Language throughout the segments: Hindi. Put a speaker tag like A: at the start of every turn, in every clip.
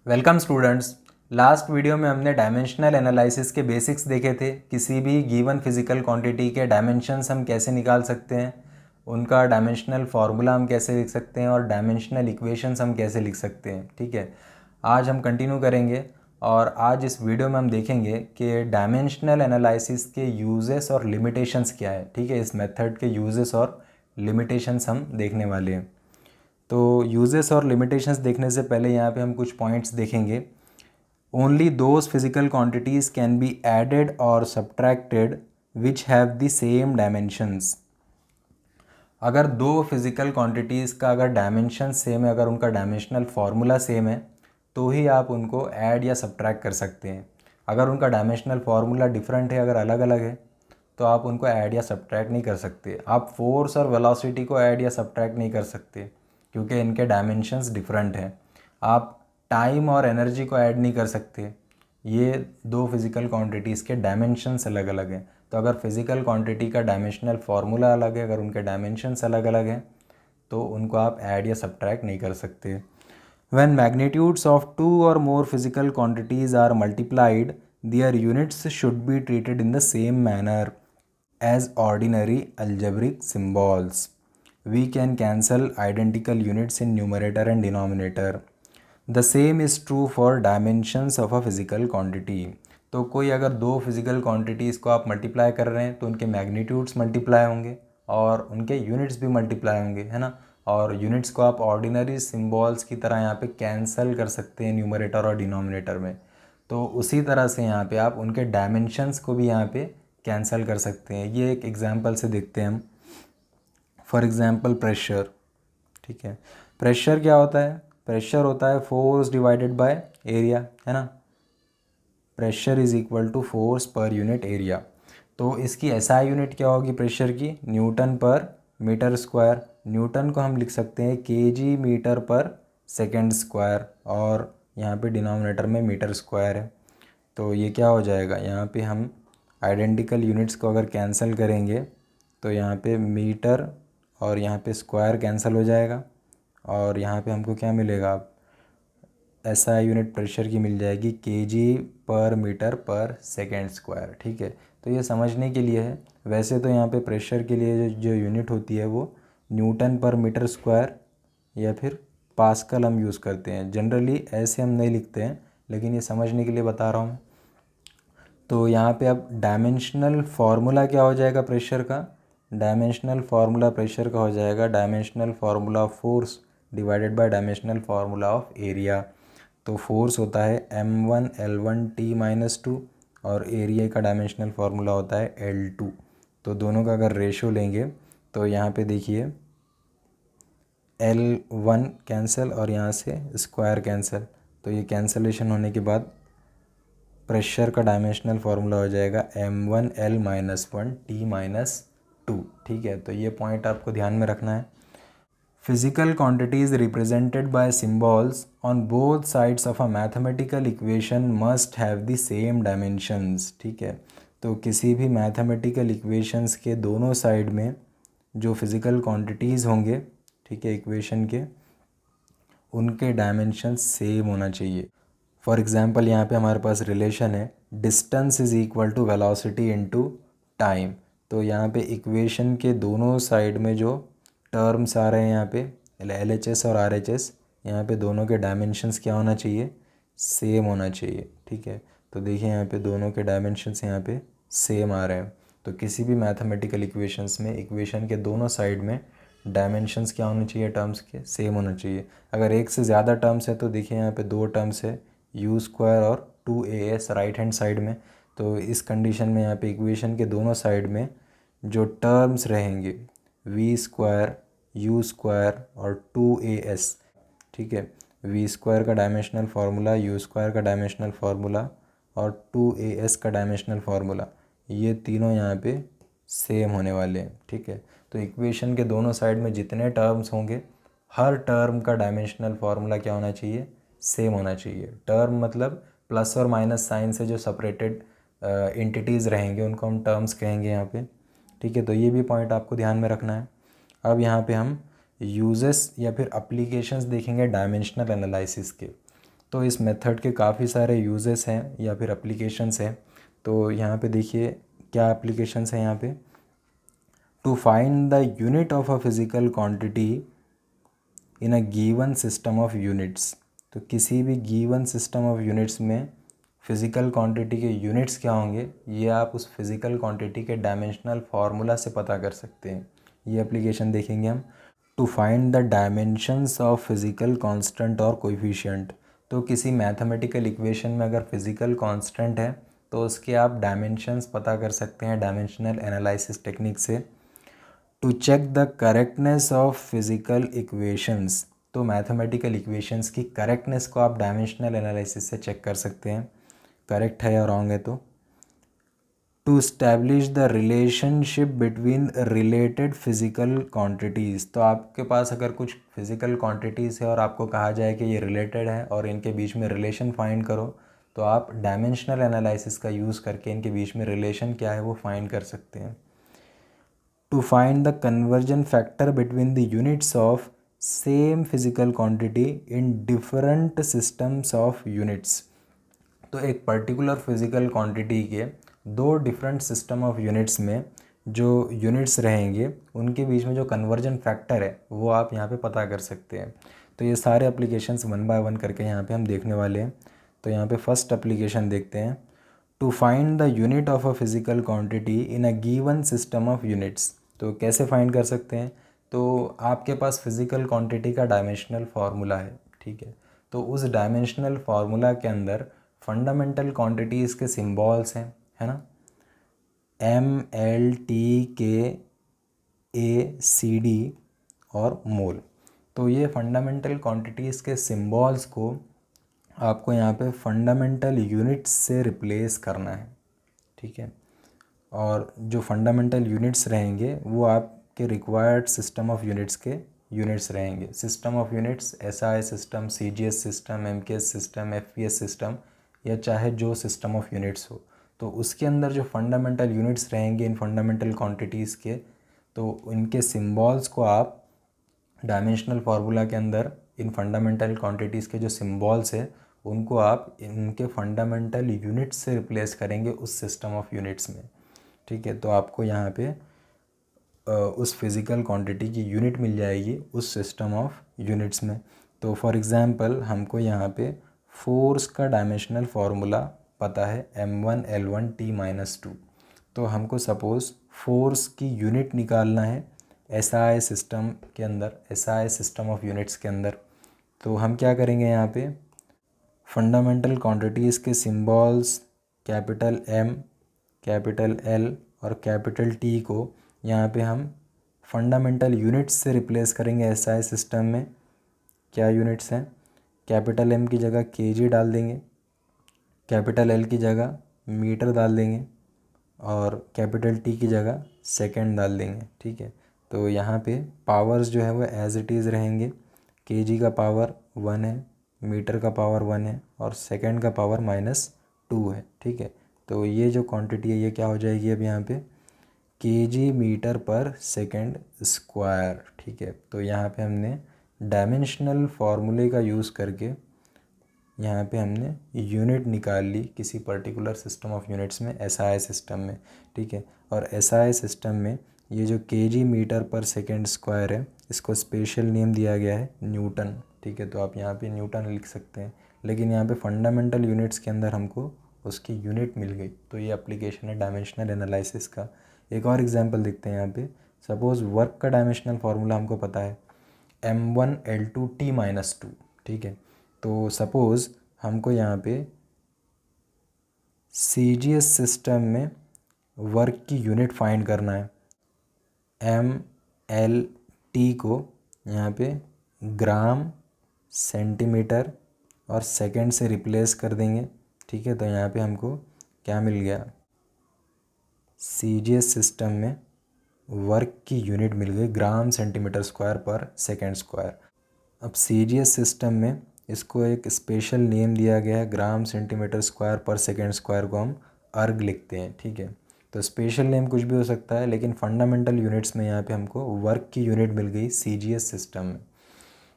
A: Welcome students. लास्ट वीडियो में हमने डायमेंशनल एनालिसिस के बेसिक्स देखे थे। किसी भी गिवन फिजिकल क्वांटिटी के डायमेंशंस हम कैसे निकाल सकते हैं, उनका डायमेंशनल फार्मूला हम कैसे लिख सकते हैं और डायमेंशनल इक्वेशंस हम कैसे लिख सकते हैं। ठीक है, आज हम कंटिन्यू करेंगे और आज इस वीडियो में हम देखेंगे कि डायमेंशनल एनालिसिस के यूजेस और लिमिटेशंस क्या है। ठीक है, इस मेथड के यूजेस और लिमिटेशंस हम देखने वाले हैं। तो यूजेस और लिमिटेशंस देखने से पहले यहाँ पे हम कुछ पॉइंट्स देखेंगे। Only those physical quantities can be added और subtracted which have the same dimensions. अगर दो फिजिकल क्वांटिटीज़ का अगर डायमेंशन सेम है, अगर उनका डायमेंशनल फार्मूला सेम है, तो ही आप उनको ऐड या सब्ट्रैक्ट कर सकते हैं। अगर उनका डायमेंशनल फार्मूला डिफरेंट है, अगर अलग अलग है, तो आप उनको ऐड या सब्ट्रैक्ट नहीं कर सकते। आप फोर्स और वेलोसिटी को ऐड या सब्ट्रैक्ट नहीं कर सकते क्योंकि इनके डायमेंशंस डिफरेंट हैं। आप टाइम और एनर्जी को ऐड नहीं कर सकते, ये दो फिज़िकल क्वांटिटीज़ के डायमेंशंस अलग अलग हैं। तो अगर फिज़िकल क्वांटिटी का डायमेंशनल फार्मूला अलग है, अगर उनके डायमेंशंस अलग अलग हैं, तो उनको आप ऐड या सब्ट्रैक्ट नहीं कर सकते। When magnitudes of two or more physical quantities are multiplied, their units should be treated in the same manner as ordinary algebraic symbols. We can cancel identical units in numerator and denominator. The same is true for dimensions of a physical quantity. तो कोई अगर दो फिजिकल क्वांटिटीज़ को आप मल्टीप्लाई कर रहे हैं तो उनके मैग्नीट्यूड्स मल्टीप्लाई होंगे और उनके यूनिट्स भी मल्टीप्लाई होंगे, है ना। और यूनिट्स को आप ऑर्डिनरी सिंबल्स की तरह यहाँ पे कैंसिल कर सकते हैं न्यूमरेटर और डिनोमिनेटर में। तो उसी तरह से यहाँ पे आप उनके डायमेंशंस को भी यहाँ पे कैंसिल कर सकते हैं। ये एक एग्जांपल से देखते हैं हम। For example pressure. ठीक है, प्रेशर क्या होता है? प्रेशर होता है फोर्स डिवाइडेड बाय एरिया, है ना। Pressure is equal to force per unit area. तो इसकी एसआई यूनिट क्या होगी प्रेशर की? न्यूटन पर मीटर स्क्वायर। न्यूटन को हम लिख सकते हैं KG metre per second square, और यहाँ पे डिनोमिनेटर में मीटर स्क्वायर है। तो ये क्या हो जाएगा, यहाँ पे हम आइडेंटिकल यूनिट्स को अगर कैंसिल करेंगे तो यहाँ पे मीटर और यहाँ पे स्क्वायर कैंसिल हो जाएगा, और यहाँ पे हमको क्या मिलेगा? एसआई यूनिट प्रेशर की मिल जाएगी केजी पर मीटर पर सेकेंड स्क्वायर। ठीक है, तो ये समझने के लिए है। वैसे तो यहाँ पे प्रेशर के लिए जो यूनिट होती है वो न्यूटन पर मीटर स्क्वायर या फिर पास्कल हम यूज़ करते हैं। जनरली ऐसे हम नहीं लिखते हैं, लेकिन ये समझने के लिए बता रहा हूँ। तो यहाँ पे अब डायमेंशनल फार्मूला क्या हो जाएगा प्रेशर का? डायमेंशनल फार्मूला प्रेशर का हो जाएगा dimensional formula of force divided by dimensional formula of area. तो फोर्स होता है m1L1T-2 और एरिया का डायमेंशनल फार्मूला होता है L2। तो दोनों का अगर रेशो लेंगे तो यहाँ पे देखिए L1 कैंसिल और यहाँ से स्क्वायर कैंसिल, तो ये कैंसिलेशन होने के बाद प्रेशर का डायमेंशनल फार्मूला हो जाएगा m1L-1T-2। ठीक है, तो ये पॉइंट आपको ध्यान में रखना है। Physical quantities represented by symbols on both sides of a mathematical equation must have the same dimensions. ठीक है, तो किसी भी मैथमेटिकल इक्वेशंस के दोनों साइड में जो फिज़िकल क्वांटिटीज़ होंगे, ठीक है, इक्वेशन के, उनके डायमेंशन सेम होना चाहिए। फॉर एग्जांपल यहाँ पे हमारे पास रिलेशन है distance is equal to velocity into time. तो यहाँ पे इक्वेशन के दोनों साइड में जो टर्म्स आ रहे हैं यहाँ पे LHS और RHS, यहाँ पे दोनों के डायमेंशंस क्या होना चाहिए? सेम होना चाहिए। ठीक है, तो देखिए यहाँ पे दोनों के डायमेंशंस यहाँ पे सेम आ रहे हैं। तो किसी भी मैथमेटिकल इक्वेशंस में इक्वेशन के दोनों साइड में डायमेंशंस क्या होने चाहिए? टर्म्स के सेम होना चाहिए। अगर एक से ज़्यादा टर्म्स है तो देखिए यहाँ पे दो टर्म्स है u स्क्वायर और 2as राइट हैंड साइड में। तो इस कंडीशन में यहाँ पे इक्वेशन के दोनों साइड में जो टर्म्स रहेंगे v स्क्वायर, u स्क्वायर और 2as। ठीक है, v स्क्वायर का डायमेंशनल फार्मूला, u स्क्वायर का डायमेंशनल फार्मूला और 2as का डायमेंशनल फार्मूला, ये तीनों यहाँ पे सेम होने वाले हैं। ठीक है, तो इक्वेशन के दोनों साइड में जितने टर्म्स होंगे, हर टर्म का डायमेंशनल फार्मूला क्या होना चाहिए? सेम होना चाहिए। टर्म मतलब प्लस और माइनस साइन से जो सेपरेटेड एंटिटीज़ रहेंगे उनको हम टर्म्स कहेंगे यहाँ पे। ठीक है, तो ये भी पॉइंट आपको ध्यान में रखना है। अब यहाँ पे हम यूजेस या फिर अप्लीकेशंस देखेंगे डायमेंशनल एनालिसिस के। तो इस मेथड के काफ़ी सारे यूजेस हैं या फिर एप्लीकेशंस हैं। तो यहाँ पे देखिए क्या एप्लीकेशंस हैं यहाँ पे। To find the unit of a physical quantity in a given system of units. तो किसी भी गिवन सिस्टम ऑफ यूनिट्स में फिज़िकल क्वांटिटी के यूनिट्स क्या होंगे ये आप उस फिज़िकल क्वांटिटी के डायमेंशनल फार्मूला से पता कर सकते हैं। ये एप्लीकेशन देखेंगे हम। To find the dimensions of physical constant और कोएफिशिएंट। तो किसी मैथमेटिकल इक्वेशन में अगर फिज़िकल कांस्टेंट है तो उसके आप डायमेंशंस पता कर सकते हैं डायमेंशनल एनालिसिस टेक्निक से। To check the correctness of physical equations. तो मैथमेटिकल इक्वेशंस की करेक्टनेस को आप डायमेंशनल एनालिसिस से चेक कर सकते हैं करेक्ट है या रॉन्ग है। तो to establish the relationship between related physical quantities. तो आपके पास अगर कुछ फिज़िकल क्वांटिटीज़ है और आपको कहा जाए कि ये रिलेटेड है और इनके बीच में रिलेशन फाइंड करो, तो आप डायमेंशनल एनालिसिस का यूज़ करके इनके बीच में रिलेशन क्या है वो फाइंड कर सकते हैं। To find the conversion factor between the units of same physical quantity in different systems of units. तो एक पर्टिकुलर फिज़िकल क्वांटिटी के दो डिफरेंट सिस्टम ऑफ यूनिट्स में जो यूनिट्स रहेंगे उनके बीच में जो कन्वर्जन फैक्टर है वो आप यहाँ पे पता कर सकते हैं। तो ये सारे एप्लीकेशंस वन बाय वन करके यहाँ पे हम देखने वाले हैं। तो यहाँ पे फर्स्ट एप्लीकेशन देखते हैं। To find the unit of a physical quantity in a given system of units. तो कैसे फाइंड कर सकते हैं। तो आपके पास फिज़िकल क्वांटिटी का डायमेंशनल फार्मूला है, ठीक है। तो उस डायमेंशनल फार्मूला के अंदर फंडामेंटल क्वांटिटीज़ के सिंबल्स हैं, है ना, MLTKACD और मोल। तो ये फंडामेंटल क्वांटिटीज़ के सिंबल्स को आपको यहाँ पे फंडामेंटल यूनिट्स से रिप्लेस करना है, ठीक है। और जो फंडामेंटल यूनिट्स रहेंगे वो आपके रिक्वायर्ड सिस्टम ऑफ यूनिट्स के यूनिट्स रहेंगे। System of units SI system, CGS system, MKS system, FPS system या चाहे जो सिस्टम ऑफ यूनिट्स हो, तो उसके अंदर जो फंडामेंटल यूनिट्स रहेंगे इन फंडामेंटल क्वांटिटीज़ के, तो इनके सिंबल्स को आप डायमेंशनल फार्मूला के अंदर इन फंडामेंटल क्वांटिटीज़ के जो सिंबल्स है उनको आप इनके फंडामेंटल यूनिट्स से रिप्लेस करेंगे उस सिस्टम ऑफ यूनिट्स में, ठीक है। तो आपको यहाँ पे उस फिज़िकल क्वांटिटी की यूनिट मिल जाएगी उस सिस्टम ऑफ यूनिट्स में। तो फॉर एग्ज़ाम्पल हमको यहाँ पे फोर्स का डायमेंशनल फार्मूला पता है M1L1T-2। तो हमको सपोज़ फोर्स की यूनिट निकालना है SI सिस्टम के अंदर, SI सिस्टम ऑफ यूनिट्स के अंदर। तो हम क्या करेंगे यहाँ पे फंडामेंटल क्वांटिटीज़ के symbols capital M, capital L और कैपिटल T को यहाँ पे हम फंडामेंटल यूनिट्स से रिप्लेस करेंगे SI सिस्टम में। क्या यूनिट्स हैं, कैपिटल M की जगह kg डाल देंगे, कैपिटल L की जगह मीटर डाल देंगे और कैपिटल T की जगह सेकंड डाल देंगे, ठीक है। तो यहाँ पे पावर्स जो है वो एज इट इज़ रहेंगे। kg का पावर 1 है, मीटर का पावर 1 है और सेकंड का पावर -2 है, ठीक है। तो ये जो क्वांटिटी है ये क्या हो जाएगी अब यहाँ पे kg मीटर पर सेकंड स्क्वायर, ठीक है। तो यहाँ पे हमने डायमेंशनल फार्मूले का यूज़ करके यहाँ पे हमने यूनिट निकाल ली किसी पर्टिकुलर सिस्टम ऑफ यूनिट्स में SI सिस्टम में, ठीक है। और SI सिस्टम में ये जो kg मीटर पर सेकंड स्क्वायर है इसको स्पेशल नेम दिया गया है न्यूटन, ठीक है। तो आप यहाँ पे न्यूटन लिख सकते हैं, लेकिन यहाँ पे फंडामेंटल यूनिट्स के अंदर हमको उसकी यूनिट मिल गई। तो ये एप्लीकेशन है डायमेंशनल एनालिसिस का। एक और एग्जांपल देखते हैं यहाँ पे। सपोज़ वर्क का डायमेंशनल फार्मूला हमको पता है M1L2T-2, ठीक है। तो सपोज़ हमको यहाँ पे CGS सिस्टम में वर्क की यूनिट फाइंड करना है। MLT को यहाँ पे ग्राम, सेंटीमीटर और सेकंड से रिप्लेस कर देंगे, ठीक है। तो यहाँ पे हमको क्या मिल गया, CGS सिस्टम में वर्क की यूनिट मिल गई ग्राम सेंटीमीटर स्क्वायर पर सेकंड स्क्वायर। अब CGS सिस्टम में इसको एक स्पेशल नेम दिया गया है, ग्राम सेंटीमीटर स्क्वायर पर सेकंड स्क्वायर को हम अर्ग लिखते हैं, ठीक है। तो स्पेशल नेम कुछ भी हो सकता है, लेकिन फंडामेंटल यूनिट्स में यहाँ पे हमको वर्क की यूनिट मिल गई CGS सिस्टम में,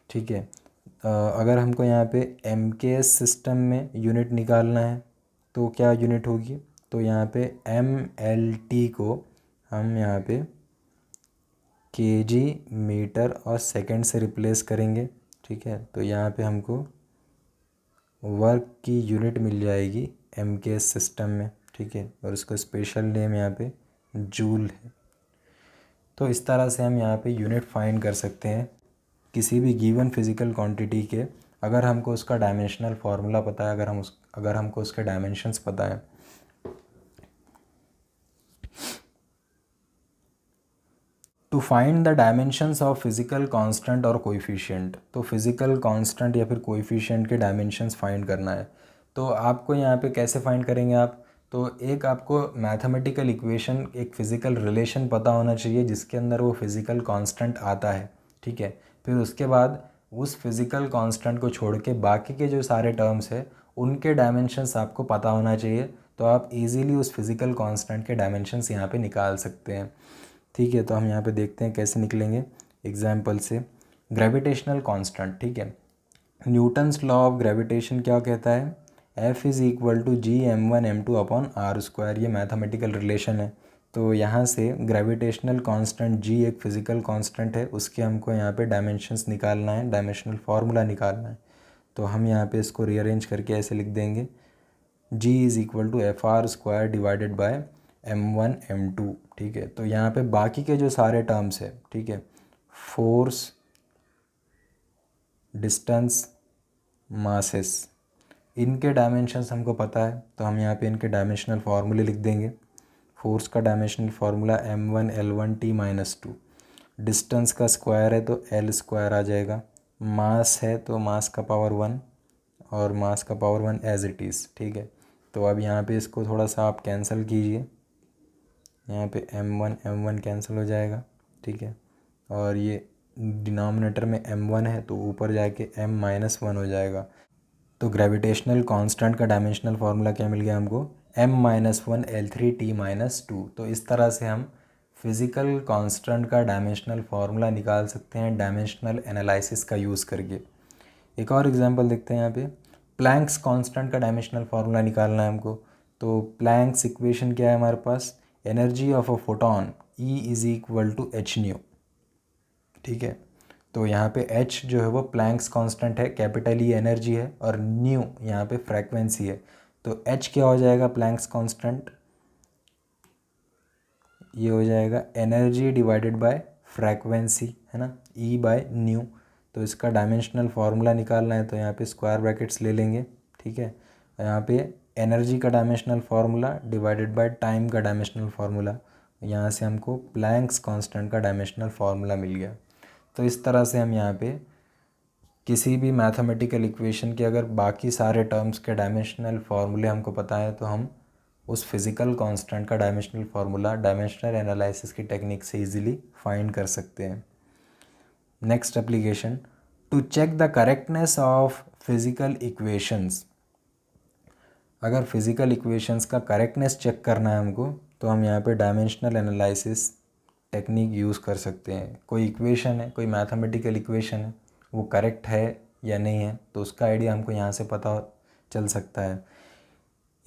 A: ठीक है। अगर हमको यहाँ पे MKS सिस्टम में यूनिट निकालना है तो क्या यूनिट होगी, तो यहाँ पे MLT को हम यहाँ पे kg मीटर और सेकंड से रिप्लेस करेंगे। ठीक है, तो यहाँ पे हमको वर्क की यूनिट मिल जाएगी MKS सिस्टम में। ठीक है, और उसका स्पेशल नेम यहाँ पे जूल है। तो इस तरह से हम यहाँ पे यूनिट फाइंड कर सकते हैं किसी भी गिवन फिजिकल क्वांटिटी के, अगर हमको उसका डायमेंशनल फार्मूला पता है, अगर हमको उसके डायमेंशंस पता है। To find the dimensions of physical constant और कोएफिशिएंट, तो फिजिकल कांस्टेंट या फिर कोएफिशिएंट के डायमेंशंस फाइंड करना है। तो आपको यहाँ पे कैसे फाइंड करेंगे आप, तो एक आपको मैथमेटिकल इक्वेशन, एक फिज़िकल रिलेशन पता होना चाहिए जिसके अंदर वो फिज़िकल कांस्टेंट आता है। ठीक है, फिर उसके बाद उस फिज़िकल कांस्टेंट को छोड़ के बाकी के जो सारे टर्म्स है उनके डायमेंशंस आपको पता होना चाहिए, तो आप इजीली उस फिज़िकल कांस्टेंट के डायमेंशंस यहाँ पे निकाल सकते हैं। ठीक है, तो हम यहाँ पे देखते हैं कैसे निकलेंगे एग्जाम्पल से। ग्रेविटेशनल कांस्टेंट, ठीक है, न्यूटन्स लॉ ऑफ ग्रेविटेशन क्या कहता है, F is equal to G m1m2 upon are square, ये मैथमेटिकल रिलेशन है। तो यहाँ से ग्रेविटेशनल कांस्टेंट G एक फिज़िकल कांस्टेंट है, उसके हमको यहाँ पे डायमेंशंस निकालना है, डायमेंशनल फार्मूला निकालना है। तो हम यहाँ पे इसको रीअरेंज करके ऐसे लिख देंगे, G is equal to F R square divided by m1m2। ठीक है, तो यहाँ पे बाकी के जो सारे टर्म्स है, ठीक है, फोर्स, डिस्टेंस, मासेस, इनके डायमेंशंस हमको पता है, तो हम यहाँ पे इनके डायमेंशनल फार्मूले लिख देंगे। फोर्स का डायमेंशनल फार्मूला m1l1t-2, डिस्टेंस का स्क्वायर है तो l स्क्वायर आ जाएगा, मास है तो मास का पावर 1 और मास का पावर 1 एज इट इज़। ठीक है, तो अब यहाँ पे इसको थोड़ा सा आप कैंसिल कीजिए, यहाँ पे m1 कैंसिल हो जाएगा। ठीक है, और ये डिनोमिनेटर में m1 है तो ऊपर जाके m-1 हो जाएगा। तो ग्रेविटेशनल कांस्टेंट का डायमेंशनल फार्मूला क्या मिल गया हमको, m-1l3t-2। तो इस तरह से हम फिज़िकल कांस्टेंट का डायमेंशनल फार्मूला निकाल सकते हैं डायमेंशनल एनालिसिस का यूज़ करके। एक और एग्जांपल देखते हैं यहाँ पे, प्लैंक्स कांस्टेंट का डायमेंशनल फार्मूला निकालना है हमको। तो प्लैंक्स इक्वेशन क्या है हमारे पास, energy of a photon E is equal to h nu. ठीक है, तो यहाँ पे h जो है वो प्लैंक्स कांस्टेंट है, कैपिटल E एनर्जी है और न्यू यहाँ पे फ्रैक्वेंसी है। तो h क्या हो जाएगा प्लैंक्स कांस्टेंट, ये हो जाएगा एनर्जी डिवाइडेड बाय फ्रैक्वेंसी, है ना, E बाय न्यू। तो इसका डायमेंशनल फार्मूला निकालना है तो यहाँ पे स्क्वायर ब्रैकेट्स ले लेंगे। ठीक है, यहाँ पे एनर्जी का dimensional formula divided by time का डायमेंशनल फार्मूला, यहाँ से हमको प्लैंक्स कांस्टेंट का डायमेंशनल फार्मूला मिल गया। तो इस तरह से हम यहाँ पे किसी भी मैथमेटिकल इक्वेशन के अगर बाकी सारे टर्म्स के डायमेंशनल फार्मूले हमको पता है तो हम उस फिज़िकल कांस्टेंट का डायमेंशनल फार्मूला डायमेंशनल एनालिसिस की टेक्निक से इजीली फाइंड कर सकते हैं। Next application, to check the correctness of physical equations. अगर फिज़िकल इक्वेशंस का करेक्टनेस चेक करना है हमको तो हम यहाँ पे डायमेंशनल एनालिसिस टेक्निक यूज़ कर सकते हैं। कोई इक्वेशन है, कोई मैथमेटिकल इक्वेशन है, वो करेक्ट है या नहीं है, तो उसका आइडिया हमको यहाँ से पता चल सकता है।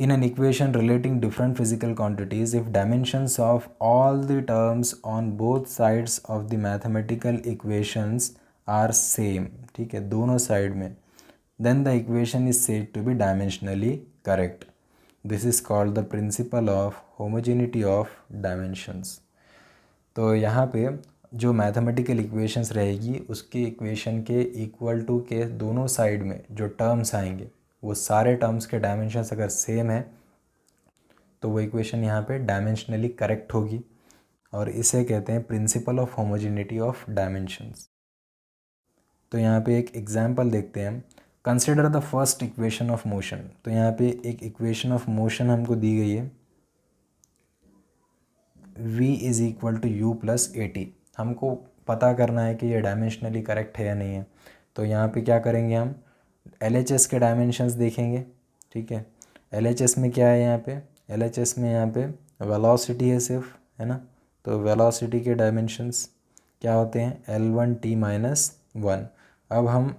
A: In an equation relating different physical quantities, if dimensions of all the terms on both sides of the mathematical equations are same, ठीक है, दोनों साइड में, then the equation is said to be dimensionally correct. This is called the principle of homogeneity of dimensions. तो यहाँ पे जो मैथमेटिकल इक्वेशंस रहेगी उसकी इक्वेशन के इक्वल टू के दोनों साइड में जो टर्म्स आएंगे वो सारे टर्म्स के डायमेंशंस अगर सेम है तो वो इक्वेशन यहाँ पे डायमेंशनली करेक्ट होगी, और इसे कहते हैं principle of homogeneity of dimensions. तो यहाँ पे एक एग्जांपल देखते हैं हम, consider the first equation of motion. तो यहाँ पे एक इक्वेशन ऑफ मोशन हमको दी गई है, v is equal to U plus A T. हमको पता करना है कि ये डायमेंशनली करेक्ट है या नहीं है। तो यहाँ पे क्या करेंगे, हम LHS के डायमेंशंस देखेंगे। ठीक है, LHS में क्या है, यहाँ पे LHS में यहाँ पे वेलोसिटी है सिर्फ, है ना। तो वेलोसिटी के डायमेंशंस क्या होते हैं, L1t-1। अब हम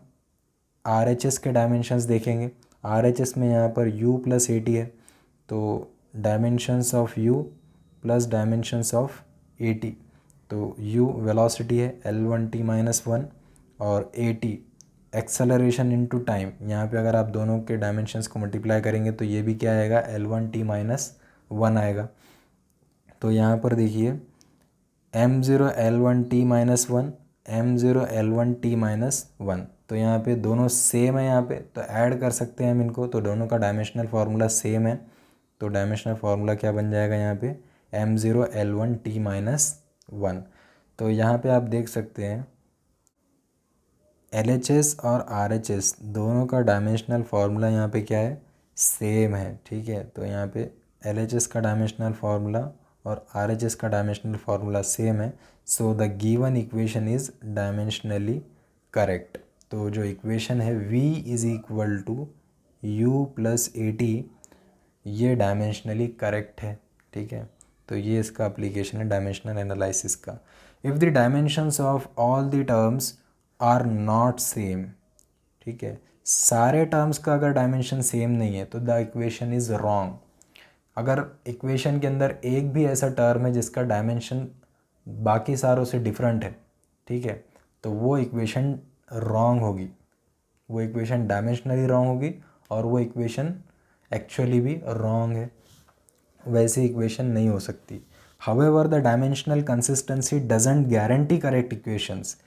A: RHS के डायमेंशंस देखेंगे। RHS में यहाँ पर u प्लस AT है, तो dimensions of u plus dimensions of AT, तो u वेलोसिटी है L1t माइनस 1 और AT एक्सेलरेशन इनटू टाइम। यहाँ पे अगर आप दोनों के डायमेंशंस को मल्टीप्लाई करेंगे तो ये भी क्या आएगा, L1t माइनस 1 आएगा। तो यहाँ पर देखिए m0 L1t minus 1, m0 L1t minus 1, तो यहाँ पे दोनों सेम है यहाँ पे, तो ऐड कर सकते हैं हम इनको, तो दोनों का डायमेंशनल फार्मूला सेम है। तो डायमेंशनल फार्मूला क्या बन जाएगा यहाँ पे, m0 L1t माइनस 1। तो यहाँ पे आप देख सकते हैं LHS और RHS दोनों का डायमेंशनल फार्मूला यहाँ पे क्या है, सेम है, ठीक है। तो यहाँ पे LHS का डायमेंशनल फार्मूला और RHS का डायमेंशनल फार्मूला सेम है, so the given equation is dimensionally correct. तो जो इक्वेशन है V is equal to U plus AT, ये डायमेंशनली करेक्ट है, ठीक है। तो ये इसका एप्लीकेशन है डायमेंशनल एनालिसिस का। If the dimensions of all the terms are not same, ठीक है, सारे टर्म्स का अगर डायमेंशन सेम नहीं है तो द इक्वेशन इज़ रॉन्ग। अगर इक्वेशन के अंदर एक भी ऐसा टर्म है जिसका डायमेंशन बाकी सारों से डिफरेंट है, ठीक है, तो वो इक्वेशन रॉन्ग होगी, वो इक्वेशन डायमेंशनली रॉन्ग होगी और वो इक्वेशन एक्चुअली भी रॉन्ग है, वैसी इक्वेशन नहीं हो सकती। However the dimensional consistency doesn't guarantee correct equations.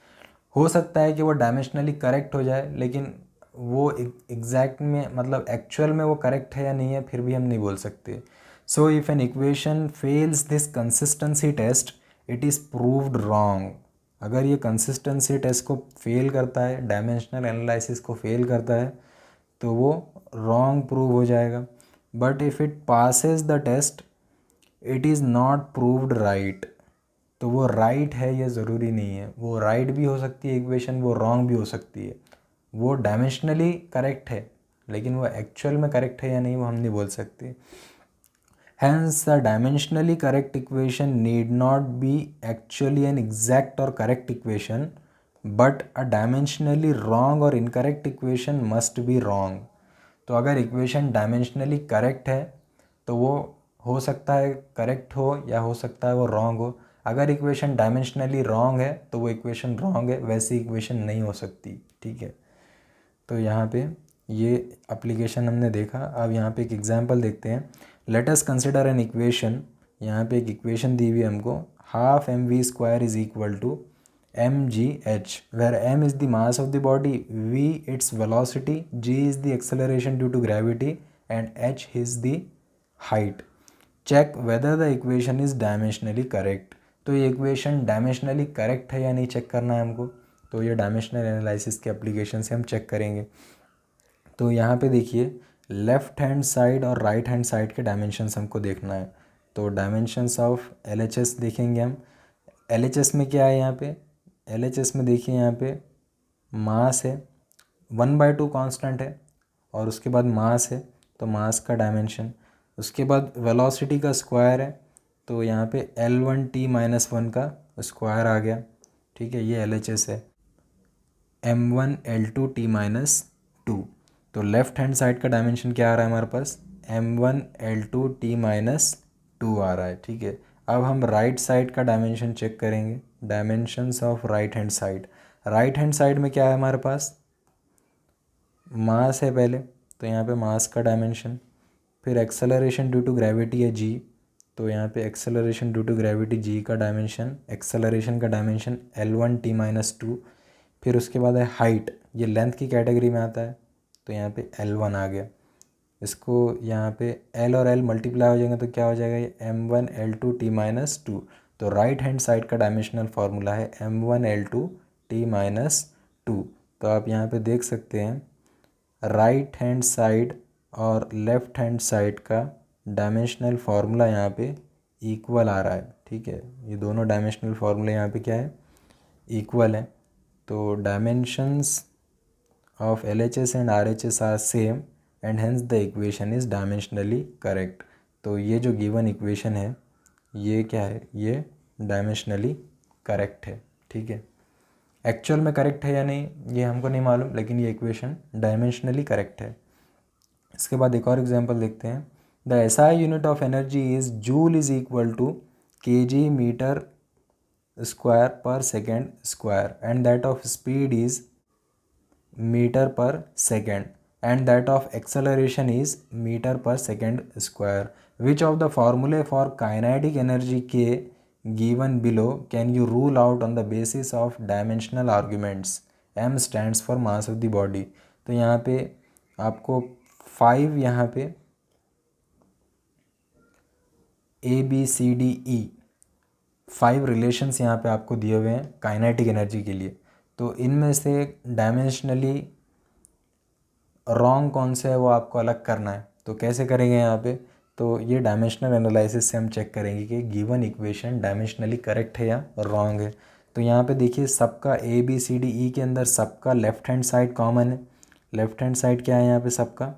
A: हो सकता है कि वो डायमेंशनली करेक्ट हो जाए, लेकिन वो एग्जैक्ट में मतलब एक्चुअल में वो करेक्ट है या नहीं है फिर भी हम नहीं बोल सकते। So if an equation fails this consistency test it is proved wrong. अगर ये कंसिस्टेंसी टेस्ट को फेल करता है, डायमेंशनल एनालिसिस को फेल करता है, तो वो रॉन्ग प्रूव हो जाएगा। But if it passes the test it is not proved right. तो वो राइट है ये ज़रूरी नहीं है, वो राइट भी हो सकती है इक्वेशन, वो रॉन्ग भी हो सकती है। वो डायमेंशनली करेक्ट है लेकिन वो एक्चुअल में करेक्ट है या नहीं वो हम नहीं बोल सकते। Hence, the dimensionally correct equation need not be actually an exact or correct equation, but a dimensionally wrong or incorrect equation must be wrong. तो अगर इक्वेशन डायमेंशनली करेक्ट है तो वो हो सकता है करेक्ट हो या हो सकता है वो रॉन्ग हो। अगर इक्वेशन डायमेंशनली रॉन्ग है तो वो इक्वेशन रॉन्ग है, वैसी इक्वेशन नहीं हो सकती, ठीक है। तो यहाँ पे ये एप्लीकेशन हमने देखा। अब यहाँ पे एक एग्जांपल देखते हैं। Let us consider an equation. यहाँ पे एक इक्वेशन दी हुई है हमको, half mv² is equal to mgh, where m is the mass of the body, v its velocity, g is the acceleration due to gravity and h is the height. Check whether the equation is dimensionally correct. तो ये इक्वेशन डायमेंशनली करेक्ट है या नहीं चेक करना है हमको। तो ये डायमेंशनल एनालिसिस के एप्लीकेशन से हम चेक करेंगे। तो यहाँ पे देखिए लेफ़्ट हैंड साइड और राइट हैंड साइड के डायमेंशंस हमको देखना है। तो डायमेंशंस ऑफ LHS देखेंगे हम। LHS में क्या है यहाँ पे, LHS में देखिए यहाँ पे मास है, 1/2 कांस्टेंट है और उसके बाद मास है, तो मास का डायमेंशन, उसके बाद वेलोसिटी का स्क्वायर है, तो यहाँ पे L1t माइनस 1 का स्क्वायर आ गया, ठीक है, ये LHS है। m1 L2t माइनस 2, तो लेफ़्ट हैंड साइड का डायमेंशन क्या आ रहा है हमारे पास, m1 L2t माइनस 2 आ रहा है, ठीक है। अब हम राइट साइड का डायमेंशन चेक करेंगे, dimensions of right hand side. Right hand side में क्या है हमारे पास, मास है पहले, तो यहाँ पे मास का डायमेंशन, फिर एक्सेलरेशन ड्यू टू ग्रेविटी है g, तो यहाँ पे acceleration due to gravity g का डायमेंशन, एक्सेलरेशन का डायमेंशन L1t माइनस 2, फिर उसके बाद है हाइट, ये लेंथ की कैटेगरी में आता है, तो यहाँ पे L1 आ गया। इसको यहाँ पे L और L मल्टीप्लाई हो जाएंगे तो क्या हो जाएगा, ये m1 L2t माइनस 2। तो राइट हैंड साइड का डायमेंशनल फार्मूला है m1 L2t माइनस 2। तो आप यहाँ पे देख सकते हैं राइट हैंड साइड और लेफ़्ट हैंड साइड का डायमेंशनल फार्मूला यहाँ पे इक्वल आ रहा है, ठीक है। ये दोनों डायमेंशनल फार्मूले यहाँ पे क्या है, इक्वल है। तो dimensions of LHS and RHS are same and hence the equation is dimensionally correct. तो ये जो गिवन इक्वेशन है ये क्या है, ये डायमेंशनली करेक्ट है, ठीक है। एक्चुअल में करेक्ट है या नहीं ये हमको नहीं मालूम, लेकिन ये इक्वेशन डायमेंशनली करेक्ट है। इसके बाद एक और एग्जांपल देखते हैं। The SI unit of energy is joule is equal to kg metre square per second square and that of speed is metre per second and that of acceleration is meter per second square. Which of the formulae for kinetic energy K given below can you rule out on the basis of dimensional arguments? M stands for mass of the body. तो यहाँ पे आपको 5 यहाँ पे ABCDE 5 रिलेशंस यहाँ पे आपको दिए हुए हैं काइनेटिक एनर्जी के लिए। तो इनमें से डायमेंशनली रॉन्ग कौन सा है वो आपको अलग करना है। तो कैसे करेंगे यहाँ पे, तो ये डायमेंशनल एनालिसिस से हम चेक करेंगे कि गिवन इक्वेशन डायमेंशनली करेक्ट है या रॉन्ग है। तो यहाँ पे देखिए सबका ABCDE के अंदर सबका लेफ्ट हैंड साइड कॉमन है। लेफ्ट हैंड साइड क्या है यहाँ पे सबका,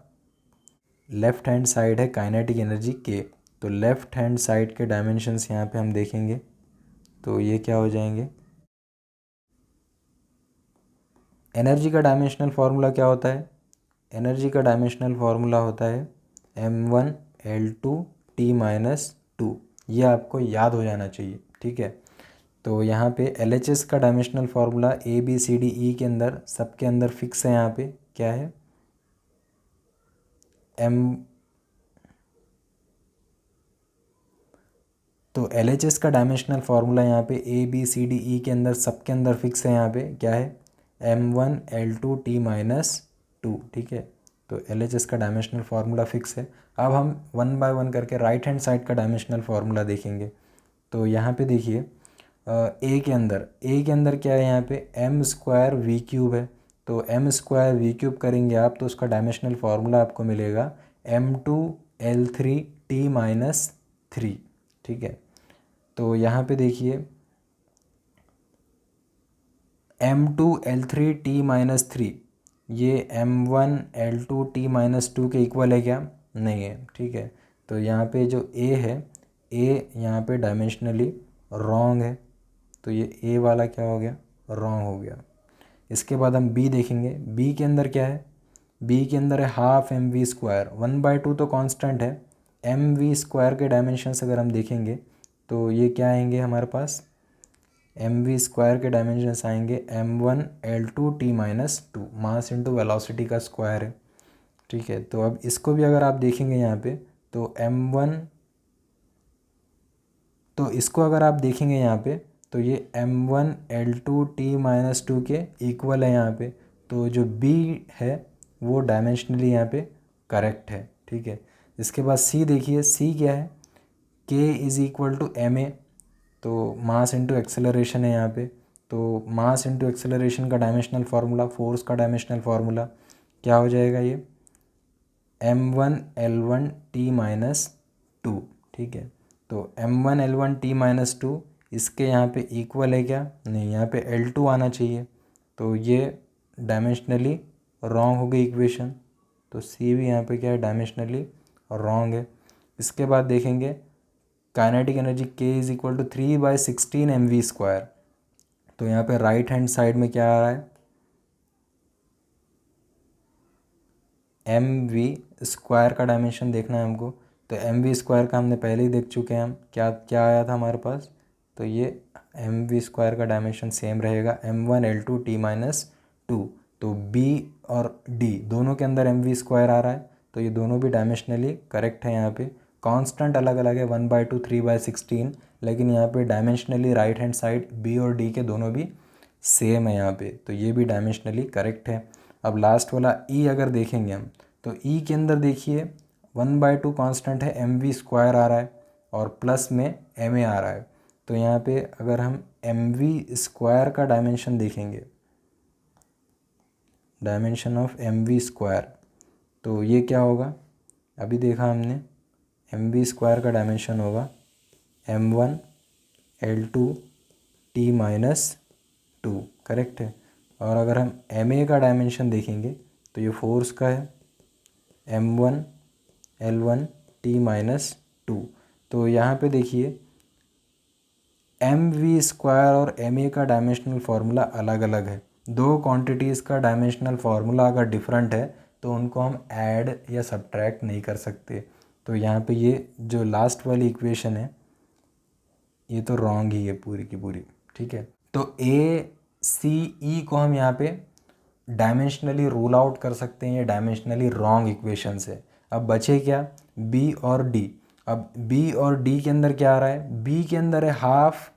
A: लेफ्ट हैंड साइड है काइनेटिक एनर्जी के। तो लेफ्ट हैंड साइड के डायमेंशंस यहाँ पे हम देखेंगे तो ये क्या हो जाएंगे, एनर्जी का डायमेंशनल फार्मूला क्या होता है, एनर्जी का डायमेंशनल फार्मूला होता है m1L2T-2। ये आपको याद हो जाना चाहिए, ठीक है। तो यहाँ पे LHS का डायमेंशनल फार्मूला ABCDE के अंदर सबके अंदर फिक्स है। यहाँ पे क्या है तो LHS का डायमेंशनल फार्मूला यहाँ पे ABCDE के अंदर सबके अंदर फिक्स है। यहाँ पे क्या है m1L2T-2, ठीक है। तो LHS का डायमेंशनल फार्मूला फिक्स है। अब हम वन बाय वन करके राइट हैंड साइड का डायमेंशनल फार्मूला देखेंगे। तो यहाँ पे देखिए ए के अंदर क्या है, यहाँ पे m²v³ है। तो m²v³ करेंगे आप तो उसका डायमेंशनल फार्मूला आपको मिलेगा m2L3T-3, ठीक है। तो यहाँ पे देखिए m2L3T-3 ये m1L2T-2 के इक्वल है क्या, नहीं है, ठीक है। तो यहाँ पे जो A है, A यहाँ पे डायमेंशनली रॉन्ग है। तो ये A वाला क्या हो गया, रॉन्ग हो गया। इसके बाद हम B देखेंगे। B के अंदर क्या है, B के अंदर है हाफ mv²। 1/2 तो कांस्टेंट है। mv² के डायमेंशंस अगर हम देखेंगे तो ये क्या आएंगे हमारे पास, mv² के डायमेंशंस आएंगे m1L2T-2, मास इंटू वेलोसिटी का स्क्वायर है, ठीक है। तो अब इसको भी अगर आप देखेंगे यहाँ पे तो इसको अगर आप देखेंगे यहाँ पे तो ये m1L2T-2 के इक्वल है यहाँ पे। तो जो B है वो डायमेंशनली यहाँ पे करेक्ट है, ठीक है। इसके बाद C देखिए, C क्या है, K is equal to ma। तो मास इंटू एक्सेलरेशन है यहाँ पे। तो मास इंटू एक्सेलरेशन का डायमेंशनल फार्मूला, फोर्स का डायमेंशनल फार्मूला क्या हो जाएगा, ये m1L1T-2, ठीक है। तो m1L1T-2 इसके यहाँ पे इक्वल है क्या, नहीं, यहाँ पे L2 आना चाहिए। तो ये डायमेंशनली रॉन्ग हो गई इक्वेशन। तो सी भी यहाँ पे क्या है, डायमेंशनली रॉन्ग है। इसके बाद देखेंगे kinetic energy K is equal to 3/16 mv²। तो यहाँ पे राइट हैंड साइड में क्या आ रहा है, mv² का डायमेंशन देखना है हमको। तो mv² का हमने पहले ही देख चुके हैं हम, क्या क्या आया था हमारे पास। तो ये mv² का डायमेंशन सेम रहेगा m1L2T-2। तो B और D दोनों के अंदर mv² आ रहा है। तो ये दोनों भी डायमेंशनली करेक्ट है। यहाँ पे कांस्टेंट अलग अलग है, 1/2 3/16, लेकिन यहाँ पे dimensionally right hand side B और D के दोनों भी सेम है यहाँ पे। तो ये भी डायमेंशनली करेक्ट है। अब लास्ट वाला E अगर देखेंगे हम तो E के अंदर देखिए 1/2 कांस्टेंट है, mv² आ रहा है और प्लस में ma आ रहा है। तो यहाँ पे अगर हम mv² का डायमेंशन देखेंगे, डायमेंशन ऑफ mv², तो ये क्या होगा, अभी देखा हमने mv² का डायमेंशन होगा m1L2T-2, करेक्ट है। और अगर हम ma का डायमेंशन देखेंगे तो ये फोर्स का है m1L1T-2। तो यहाँ पे देखिए एम वी स्क्वायर और एम ए का डायमेंशनल फार्मूला अलग अलग है। दो क्वांटिटीज़ का डायमेंशनल फार्मूला अगर डिफरेंट है तो उनको हम ऐड या सब्ट्रैक्ट नहीं कर सकते। तो यहाँ पे ये जो लास्ट वाली इक्वेशन है ये तो रॉन्ग ही है पूरी की पूरी, ठीक है। तो ए सी ई को हम यहाँ पे डायमेंशनली रूल आउट कर सकते हैं, ये डायमेंशनली रॉन्ग इक्वेशन है। अब बचे क्या, बी और डी। अब बी और डी के अंदर क्या आ रहा है, बी के अंदर है हाफ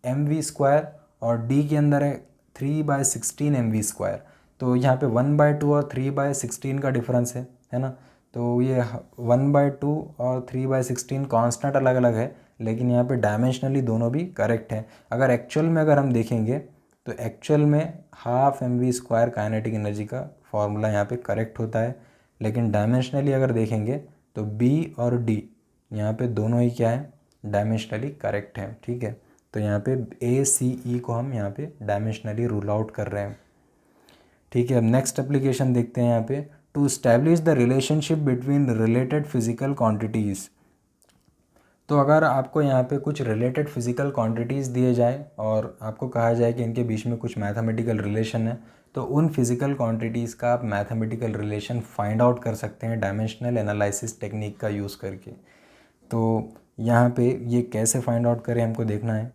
A: एम वी स्क्वायर और डी के अंदर है 3/16 एम वी स्क्वायर। तो यहाँ पे 1/2 और 3/16 का डिफरेंस है ना। तो ये 1/2 और 3/16 कांस्टेंट अलग अलग है, लेकिन यहाँ पे डायमेंशनली दोनों भी करेक्ट है। अगर एक्चुअल में अगर हम देखेंगे तो एक्चुअल में half m v square kinetic energy का फॉर्मूला यहाँ पे करेक्ट होता है, लेकिन डायमेंशनली अगर देखेंगे तो बी और डी यहाँ पे दोनों ही क्या है, डायमेंशनली करेक्ट है, ठीक है। तो यहाँ पे ए सी ई को हम यहाँ पे डायमेंशनली रूल आउट कर रहे हैं, ठीक है। अब नेक्स्ट एप्लीकेशन देखते हैं यहाँ पे, to establish the relationship between related physical quantities. तो अगर आपको यहाँ पे कुछ रिलेटेड फिजिकल क्वांटिटीज़ दिए जाए और आपको कहा जाए कि इनके बीच में कुछ मैथमेटिकल रिलेशन है, तो उन फिजिकल क्वांटिटीज़ का आप मैथमेटिकल रिलेशन फाइंड आउट कर सकते हैं डायमेंशनल एनालिसिस टेक्निक का यूज़ करके। तो यहाँ पे ये कैसे फाइंड आउट करें हमको देखना है।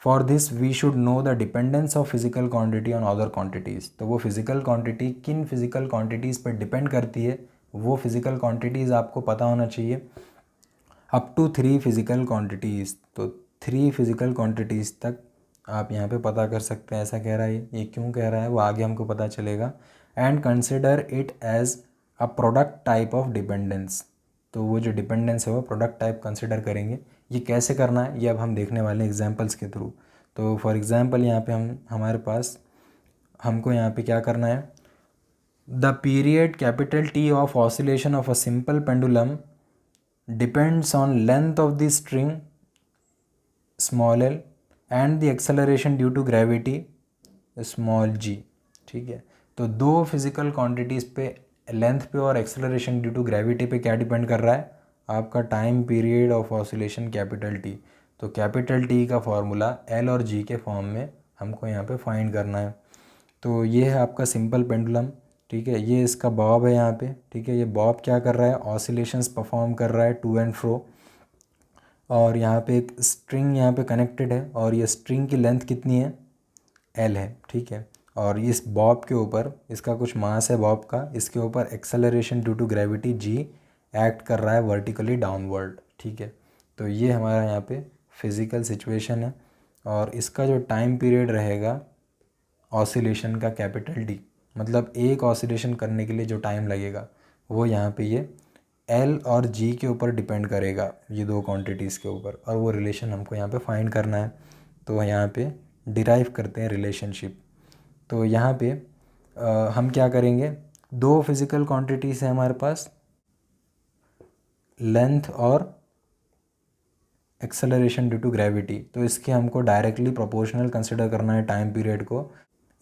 A: For this we should know the dependence of physical quantity on other quantities. तो वो फिजिकल क्वांटिटी किन फिजिकल क्वांटिटीज़ पर डिपेंड करती है, वो फिजिकल क्वांटिटीज़ आपको पता होना चाहिए। अप टू 3 फिजिकल क्वांटिटीज़, तो 3 फिजिकल क्वांटिटीज़ तक आप यहाँ पे पता कर सकते हैं। ऐसा कह रहा है, ये क्यों कह रहा है वो आगे हमको पता चलेगा। And consider it as a product type of dependence. तो वो जो डिपेंडेंस है वो प्रोडक्ट टाइप कंसिडर करेंगे। ये कैसे करना है ये अब हम देखने वाले हैं एग्जाम्पल्स के थ्रू। तो फॉर एग्ज़ाम्पल यहाँ पे हमारे पास हमको यहाँ पे क्या करना है, the period capital T of oscillation of a simple pendulum depends on length of the string small l and the acceleration due to gravity small g, ठीक है। तो दो फिजिकल क्वांटिटीज़ पे लेंथ पे और एक्सेलरेशन ड्यू टू ग्रेविटी पे क्या डिपेंड कर रहा है, आपका time period of oscillation capital T. तो कैपिटल टी का फॉर्मूला एल और जी के फॉर्म में हमको यहाँ पे फाइंड करना है। तो ये है आपका सिंपल पेंडुलम, ठीक है। ये इसका बॉब है यहाँ पे, ठीक है। ये बॉब क्या कर रहा है, ऑसिलेशंस परफॉर्म कर रहा है टू एंड फ्रो, और यहाँ पे एक स्ट्रिंग यहाँ पे कनेक्टेड है और ये स्ट्रिंग की लेंथ कितनी है, एल है, ठीक है। और इस बॉब के ऊपर इसका कुछ मास है बॉब का, इसके ऊपर acceleration due to gravity g act कर रहा है वर्टिकली डाउनवर्ड, ठीक है। तो ये हमारा यहाँ पे फिज़िकल सिचुएशन है और इसका जो टाइम पीरियड रहेगा ऑसिलेशन का कैपिटल डी, मतलब एक ऑसिलेशन करने के लिए जो टाइम लगेगा वो यहाँ पे ये एल और जी के ऊपर डिपेंड करेगा, ये दो क्वांटिटीज़ के ऊपर, और वो रिलेशन हमको यहाँ पे फाइंड करना है। तो यहाँ पे डिराइव करते हैं रिलेशनशिप। तो यहाँ पे हम क्या करेंगे, दो फिज़िकल क्वांटिटीज़ है हमारे पास, लेंथ और एक्सेलरेशन ड्यू टू ग्रेविटी। तो इसके हमको डायरेक्टली प्रोपोर्शनल कंसिडर करना है टाइम पीरियड को,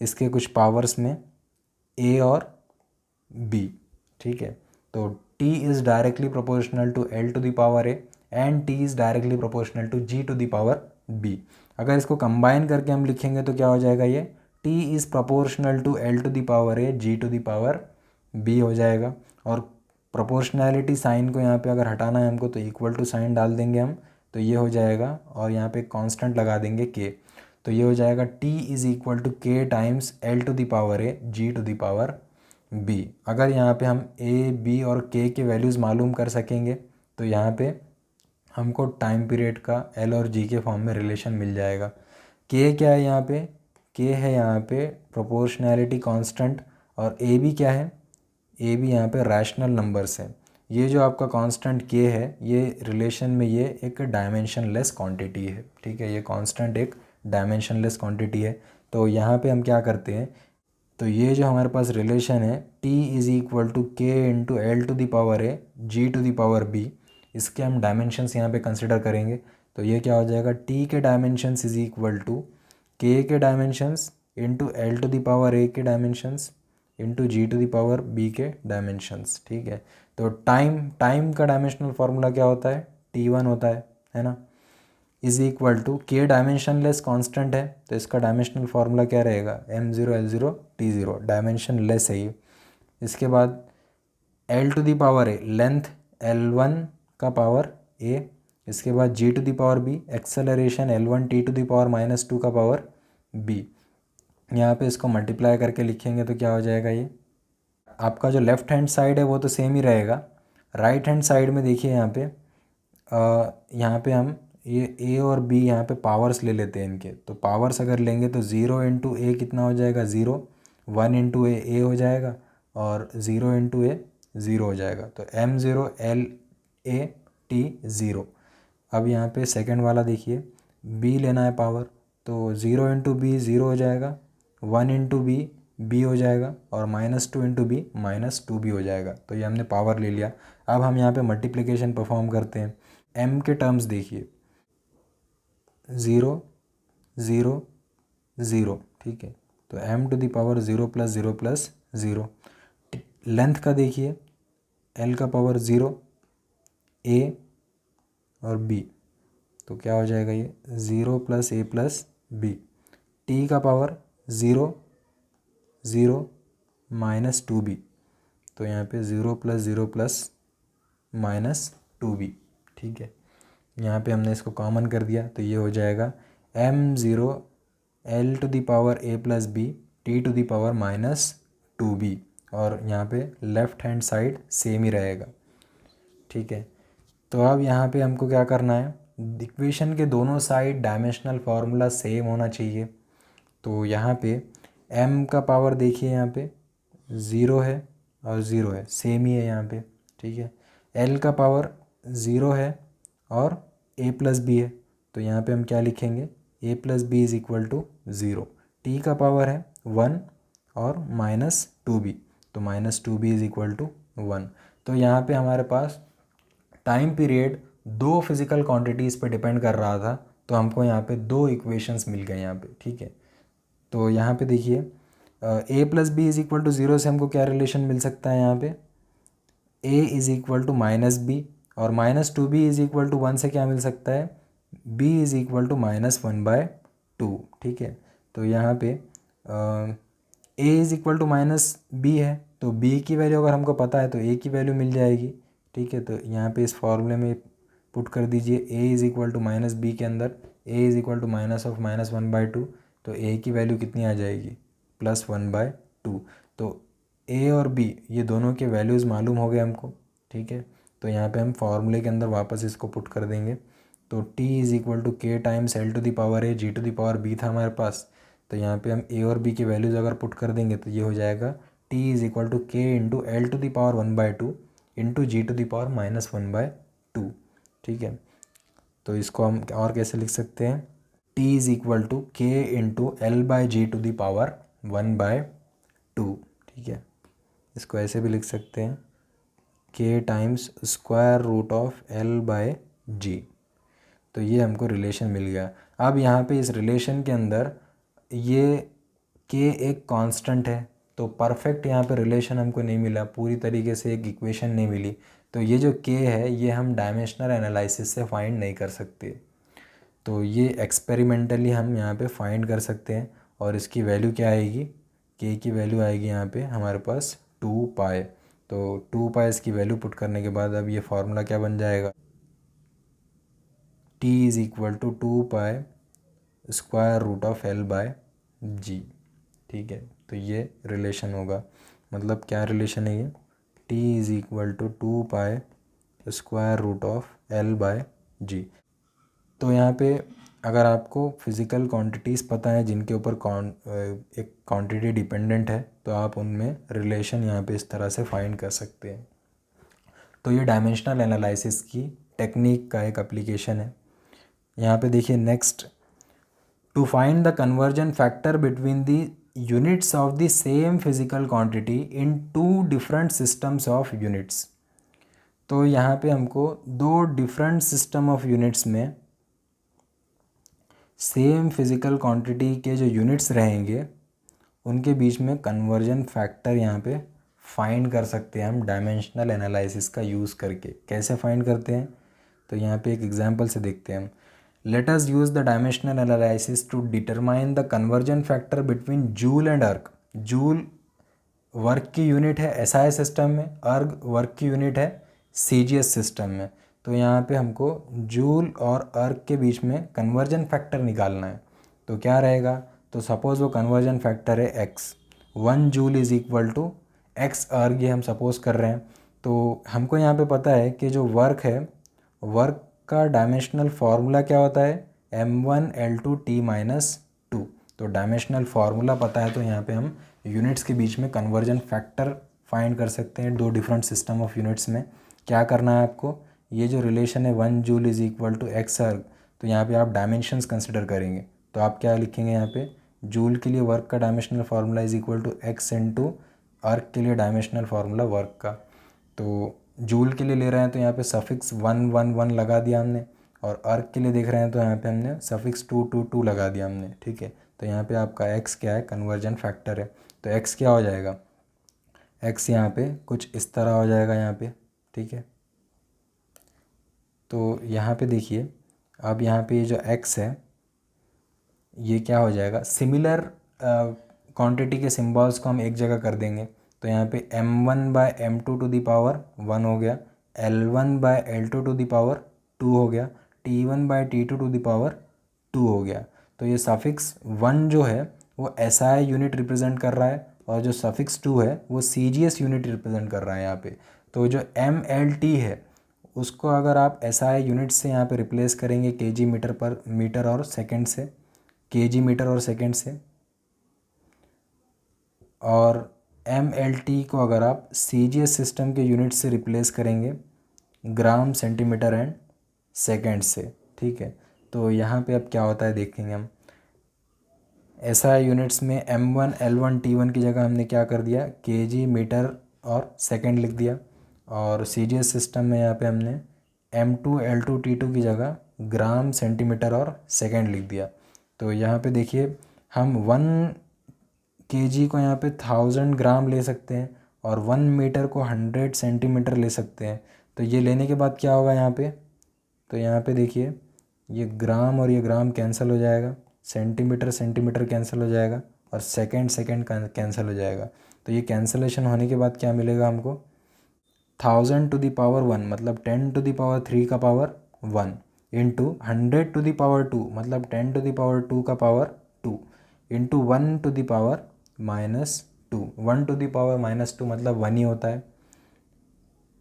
A: इसके कुछ पावर्स में ए और बी, ठीक है। तो t is directly proportional to l to the power a and t is directly proportional to g to the power b। अगर इसको कंबाइन करके हम लिखेंगे तो क्या हो जाएगा, ये t is proportional to l to the power a g to the power b हो जाएगा। और प्रोपोर्शनैलिटी साइन को यहाँ पे अगर हटाना है हमको तो इक्वल टू साइन डाल देंगे हम, तो ये हो जाएगा, और यहाँ पे कांस्टेंट लगा देंगे k। तो ये हो जाएगा t is equal to k times l to the power a g to the power b। अगर यहाँ पे हम a b और k के वैल्यूज़ मालूम कर सकेंगे तो यहाँ पे हमको टाइम पीरियड का l और g के फॉर्म में रिलेशन मिल जाएगा। k क्या है यहाँ पे, k है यहाँ पे प्रोपोर्शनैलिटी कांस्टेंट, और a b क्या है, a b यहाँ पे रैशनल नंबर्स है। ये जो आपका कांस्टेंट k है ये रिलेशन में ये एक डायमेंशनलेस क्वांटिटी है, ठीक है। ये कांस्टेंट एक डायमेंशनलेस क्वांटिटी है। तो यहाँ पे हम क्या करते हैं, तो ये जो हमारे पास रिलेशन है t is equal to k into l to the power a g to the power b, इसके हम डायमेंशंस यहाँ पे कंसिडर करेंगे। तो ये क्या हो जाएगा, t के dimensions is equal to k के dimensions into l to the power a के dimensions into g to the power b के डायमेंशंस, ठीक है। तो टाइम का डायमेंशनल फार्मूला क्या होता है, t1 होता है ना। इज इक्वल टू के डायमेंशनलेस कांस्टेंट है, तो इसका डायमेंशनल फार्मूला क्या रहेगा, m0 l0 t0, डायमेंशनलेस है ये। इसके बाद l to the power a, length l1 का पावर a, इसके बाद g to the power b, acceleration l1 t to the power -2 का पावर b। यहाँ पे इसको मल्टीप्लाई करके लिखेंगे तो क्या हो जाएगा, ये आपका जो लेफ़्ट हैंड साइड है वो तो सेम ही रहेगा। राइट हैंड साइड में देखिए यहाँ पे हम ये ए और बी यहाँ पे पावर्स ले लेते हैं इनके, तो पावर्स अगर लेंगे तो 0 इंटू ए कितना हो जाएगा 0, 1 इंटू ए हो जाएगा, और 0 इंटू ए 0 हो जाएगा, तो m0 l/a/t 0। अब यहाँ पे सेकंड वाला देखिए, b लेना है पावर, तो 0 इंटू बी 0 हो जाएगा, 1 इंटू बी हो जाएगा, और -2 इंटू बी -2b हो जाएगा। तो ये हमने पावर ले लिया। अब हम यहाँ पे मल्टीप्लिकेशन परफॉर्म करते हैं। m के टर्म्स देखिए 0 0 0, ठीक है, तो m to the power 0 + 0 + 0। Length का देखिए l का पावर 0, a और b, तो क्या हो जाएगा ये 0 + a + b। t का पावर 0 0 -2b, तो यहाँ पे 0 + 0 + -2b, ठीक है। यहाँ पे हमने इसको कॉमन कर दिया तो ये हो जाएगा m0 l to the power a + b t to the power -2b, और यहाँ पे लेफ़्ट हैंड साइड सेम ही रहेगा, ठीक है। तो अब यहाँ पे हमको क्या करना है, इक्वेशन के दोनों साइड डायमेंशनल फार्मूला सेम होना चाहिए। तो यहाँ पे m का पावर देखिए यहाँ पे 0 है और 0 है, सेम ही है यहाँ पे, ठीक है। l का पावर 0 है और a + b है, तो यहाँ पे हम क्या लिखेंगे, a + b = 0। t का पावर है 1 और -2b, तो -2b = 1। तो यहाँ पे हमारे पास टाइम पीरियड दो फिज़िकल क्वांटिटीज़ पे डिपेंड कर रहा था, तो हमको यहाँ पे दो इक्वेशंस मिल गए यहाँ पे, ठीक है। तो यहाँ पे देखिए a + b = 0 से हमको क्या रिलेशन मिल सकता है, यहाँ पे a = -b, और -2b = 1 से क्या मिल सकता है, b = -1/2, ठीक है। तो यहाँ पे a -b है, तो b की वैल्यू अगर हमको पता है तो a की वैल्यू मिल जाएगी, ठीक है। तो यहाँ पे इस फॉर्मूले में पुट कर दीजिए a -b के अंदर a -(-1/2), तो a की वैल्यू कितनी आ जाएगी, +1/2। तो a और b ये दोनों के वैल्यूज़ मालूम हो गए हमको, ठीक है। तो यहाँ पे हम फार्मूले के अंदर वापस इसको पुट कर देंगे, तो t = k times l to the power a g to the power b था हमारे पास, तो यहाँ पे हम a और b की वैल्यूज़ अगर पुट कर देंगे तो ये हो जाएगा t = k into l to the power 1/2 into g to the power -1/2, ठीक है। तो इसको हम और कैसे लिख सकते हैं, t = k into l/g to the power 1/2, ठीक है। इसको ऐसे भी लिख सकते हैं k टाइम्स √(l/g). तो ये हमको रिलेशन मिल गया। अब यहाँ पे इस रिलेशन के अंदर ये k एक कांस्टेंट है, तो परफेक्ट यहाँ पे रिलेशन हमको नहीं मिला, पूरी तरीके से एक इक्वेशन नहीं मिली। तो ये जो k है ये हम डायमेंशनल एनालिसिस से फाइंड नहीं कर सकते, तो ये एक्सपेरिमेंटली हम यहाँ पे फाइंड कर सकते हैं। और इसकी वैल्यू क्या आएगी, k की वैल्यू आएगी यहाँ पे हमारे पास 2π। तो 2π इसकी वैल्यू पुट करने के बाद अब ये फार्मूला क्या बन जाएगा, t = 2π √(l/g), ठीक है। तो ये रिलेशन होगा, मतलब क्या रिलेशन है ये, t = 2π √(l/g। तो यहाँ पे अगर आपको फिज़िकल क्वांटिटीज़ पता है जिनके ऊपर एक क्वांटिटी डिपेंडेंट है, तो आप उनमें रिलेशन यहाँ पे इस तरह से फाइंड कर सकते हैं। तो ये डायमेंशनल एनालिसिस की टेक्निक का एक एप्लीकेशन है। यहाँ पे देखिए next, to find the conversion factor between the units of the same physical quantity in two different systems of units. तो यहाँ पे हमको दो डिफरेंट सिस्टम ऑफ यूनिट्स में सेम फिज़िकल क्वांटिटी के जो यूनिट्स रहेंगे उनके बीच में कन्वर्जन फैक्टर यहाँ पे फाइंड कर सकते हैं हम डायमेंशनल एनालिसिस का यूज़ करके। कैसे फाइंड करते हैं, तो यहाँ पे एक एग्जांपल से देखते हैं हम। Let us use the dimensional analysis to determine the conversion factor between joule and erg. Joule work की यूनिट है एसआई सिस्टम में, अर्ग वर्क की यूनिट है सीजीएस सिस्टम में। तो यहाँ पे हमको जूल और अर्ग के बीच में कन्वर्जन फैक्टर निकालना है। तो क्या रहेगा, तो सपोज़ वो कन्वर्जन फैक्टर है x, 1 joule is equal to x erg, ये हम सपोज़ कर रहे हैं। तो हमको यहाँ पे पता है कि जो वर्क है, वर्क का डायमेंशनल फार्मूला क्या होता है, m1L2T-2। तो डायमेंशनल फार्मूला पता है तो यहाँ पे हम यूनिट्स के बीच में कन्वर्जन फैक्टर फाइंड कर सकते हैं दो डिफरेंट सिस्टम ऑफ यूनिट्स में। क्या करना है आपको, ये जो रिलेशन है 1 joule is equal to x erg, तो यहाँ पे आप डायमेंशंस कंसिडर करेंगे। तो आप क्या लिखेंगे यहाँ पे, जूल के लिए वर्क का dimensional formula is equal to x into erg के लिए डायमेंशनल फार्मूला वर्क का। तो जूल के लिए ले रहे हैं तो यहाँ पे सफिक्स 1 लगा दिया हमने, और अर्ग के लिए देख रहे हैं तो यहाँ पे हमने सफिक्स 2 लगा दिया हमने, ठीक है। तो यहाँ पे आपका x क्या है, कन्वर्जन फैक्टर है। तो x क्या हो जाएगा, x यहाँ पे कुछ इस तरह हो जाएगा यहाँ पे, ठीक है। तो यहाँ पे देखिए, अब यहाँ पे ये जो x है ये क्या हो जाएगा, सिमिलर क्वांटिटी के सिम्बॉल्स को हम एक जगह कर देंगे। तो यहाँ पे m1/m2 हो गया, L1/L2 हो गया, T1/T2 हो गया। तो ये सफिक्स 1 जो है वो SI यूनिट रिप्रेजेंट कर रहा है, और जो सफिक्स 2 है वो CGS यूनिट रिप्रेजेंट कर रहा है यहाँ पे। तो जो MLT है उसको अगर आप SI यूनिट से यहाँ पे रिप्लेस करेंगे kg मीटर और सेकेंड से, kg मीटर और सेकेंड से, और MLT को अगर आप CGS सिस्टम के यूनिट से रिप्लेस करेंगे ग्राम सेंटीमीटर एंड सेकेंड से, ठीक है। तो यहाँ पे अब क्या होता है देखेंगे हम, SI यूनिट्स में M1 L1 T1 की जगह हमने क्या कर दिया, kg मीटर और सेकेंड लिख दिया, और CGS सिस्टम में यहाँ पे हमने M2 L2 T2 की जगह ग्राम सेंटीमीटर और सेकेंड लिख दिया। तो यहाँ पे देखिए, हम 1 kg को यहाँ पे 1000 ग्राम ले सकते हैं, और 1 मीटर को 100 सेंटीमीटर ले सकते हैं। तो ये लेने के बाद क्या होगा यहाँ पे, तो यहाँ पे देखिए ये ग्राम और ये ग्राम कैंसिल हो जाएगा, सेंटीमीटर कैंसिल हो जाएगा, और सेकेंड कैंसिल हो जाएगा। तो ये कैंसिलेशन होने के बाद क्या मिलेगा हमको, 1000⁻1 मतलब 10⁻³ का पावर 1 इंटू 100⁻2 मतलब 10⁻2 का पावर 2 इंटू 1⁻⁻2 1⁻⁻2 मतलब 1 ही होता है,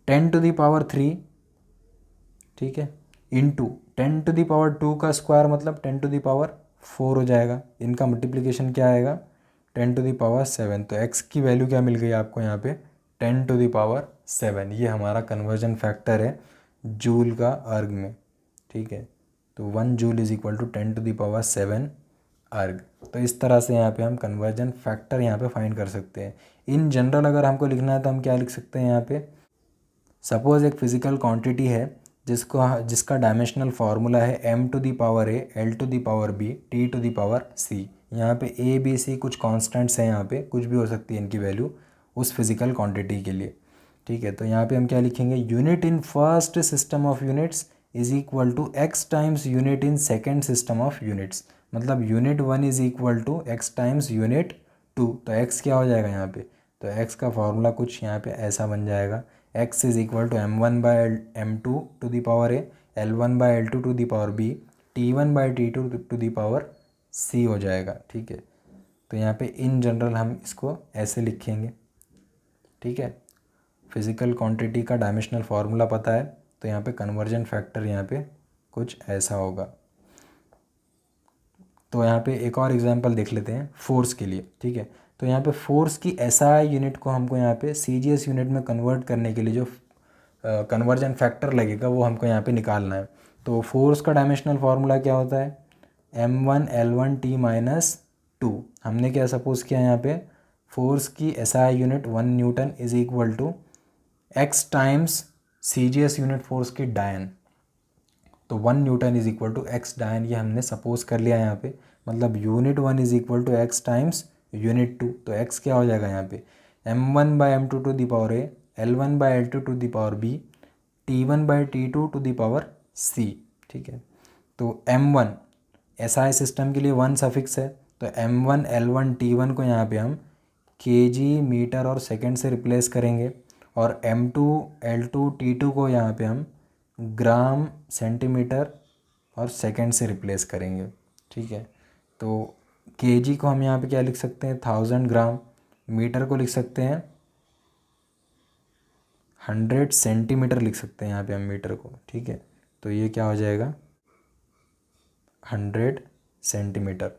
A: 10⁻3, ठीक है, इंटू 10⁻2 का स्क्वायर मतलब 10⁻4 हो जाएगा। इनका मल्टीप्लिकेशन क्या आएगा, 10⁻7। तो x की वैल्यू क्या मिल गई आपको यहाँ पे, 10⁻7। ये हमारा कन्वर्जन फैक्टर है जूल का अर्ग में, ठीक है। तो 1 जूल इज़ इक्वल टू 10⁻7 अर्ग। तो इस तरह से यहाँ पे हम कन्वर्जन फैक्टर यहाँ पे फाइंड कर सकते हैं। इन जनरल अगर हमको लिखना है तो हम क्या लिख सकते हैं यहाँ पे, सपोज़ एक फिज़िकल क्वांटिटी है जिसका डायमेंशनल फार्मूला है m⁴ L⁵ T⁶ यहाँ पे A B C कुछ कांस्टेंट्स हैं, यहाँ पे कुछ भी हो सकती है इनकी वैल्यू उस फिज़िकल क्वांटिटी के लिए, ठीक है। तो यहाँ पे हम क्या लिखेंगे, unit in first system of units is equal to x times unit in second system of units, मतलब unit 1 is equal to x times unit 2। तो x क्या हो जाएगा यहाँ पे, तो x का फार्मूला कुछ यहाँ पे ऐसा बन जाएगा, x is equal to m1/m2 L1/L2 T1/T2 हो जाएगा, ठीक है। तो यहाँ पे इन जनरल हम इसको ऐसे लिखेंगे, ठीक है। फिज़िकल क्वांटिटी का डायमेंशनल फार्मूला पता है तो यहाँ पे कन्वर्जन फैक्टर यहाँ पे कुछ ऐसा होगा। तो यहाँ पे एक और एग्जांपल देख लेते हैं फोर्स के लिए, ठीक है। तो यहाँ पे फोर्स की SI यूनिट को हमको यहाँ पे CGS यूनिट में कन्वर्ट करने के लिए जो कन्वर्जन फैक्टर लगेगा वो हमको यहाँ पे निकालना है। तो फोर्स का डायमेंशनल फार्मूला क्या होता है, m1 L1 T-2। हमने क्या सपोज किया यहाँ पे, फोर्स की SI unit 1 newton is equal to x times CGS unit force की डायन। तो 1 newton is equal to x dyne, ये हमने सपोज कर लिया यहाँ पे, मतलब unit 1 is equal to x times unit 2। तो x क्या हो जाएगा यहाँ पे, m1/m2 L1/L2 T1/T2 ठीक है। तो M1 SI सिस्टम के लिए 1 सफिक्स है, तो M1 L1 T1 को यहाँ पे हम kg मीटर और सेकंड से रिप्लेस करेंगे, और M2 L2 T2 को यहाँ पे हम ग्राम सेंटीमीटर और सेकंड से रिप्लेस करेंगे। ठीक है, तो kg को हम यहाँ पे क्या लिख सकते हैं 1000 ग्राम, मीटर को लिख सकते हैं 100 सेंटीमीटर लिख सकते हैं यहाँ पे हम मीटर को। ठीक है, तो ये क्या हो जाएगा 100 सेंटीमीटर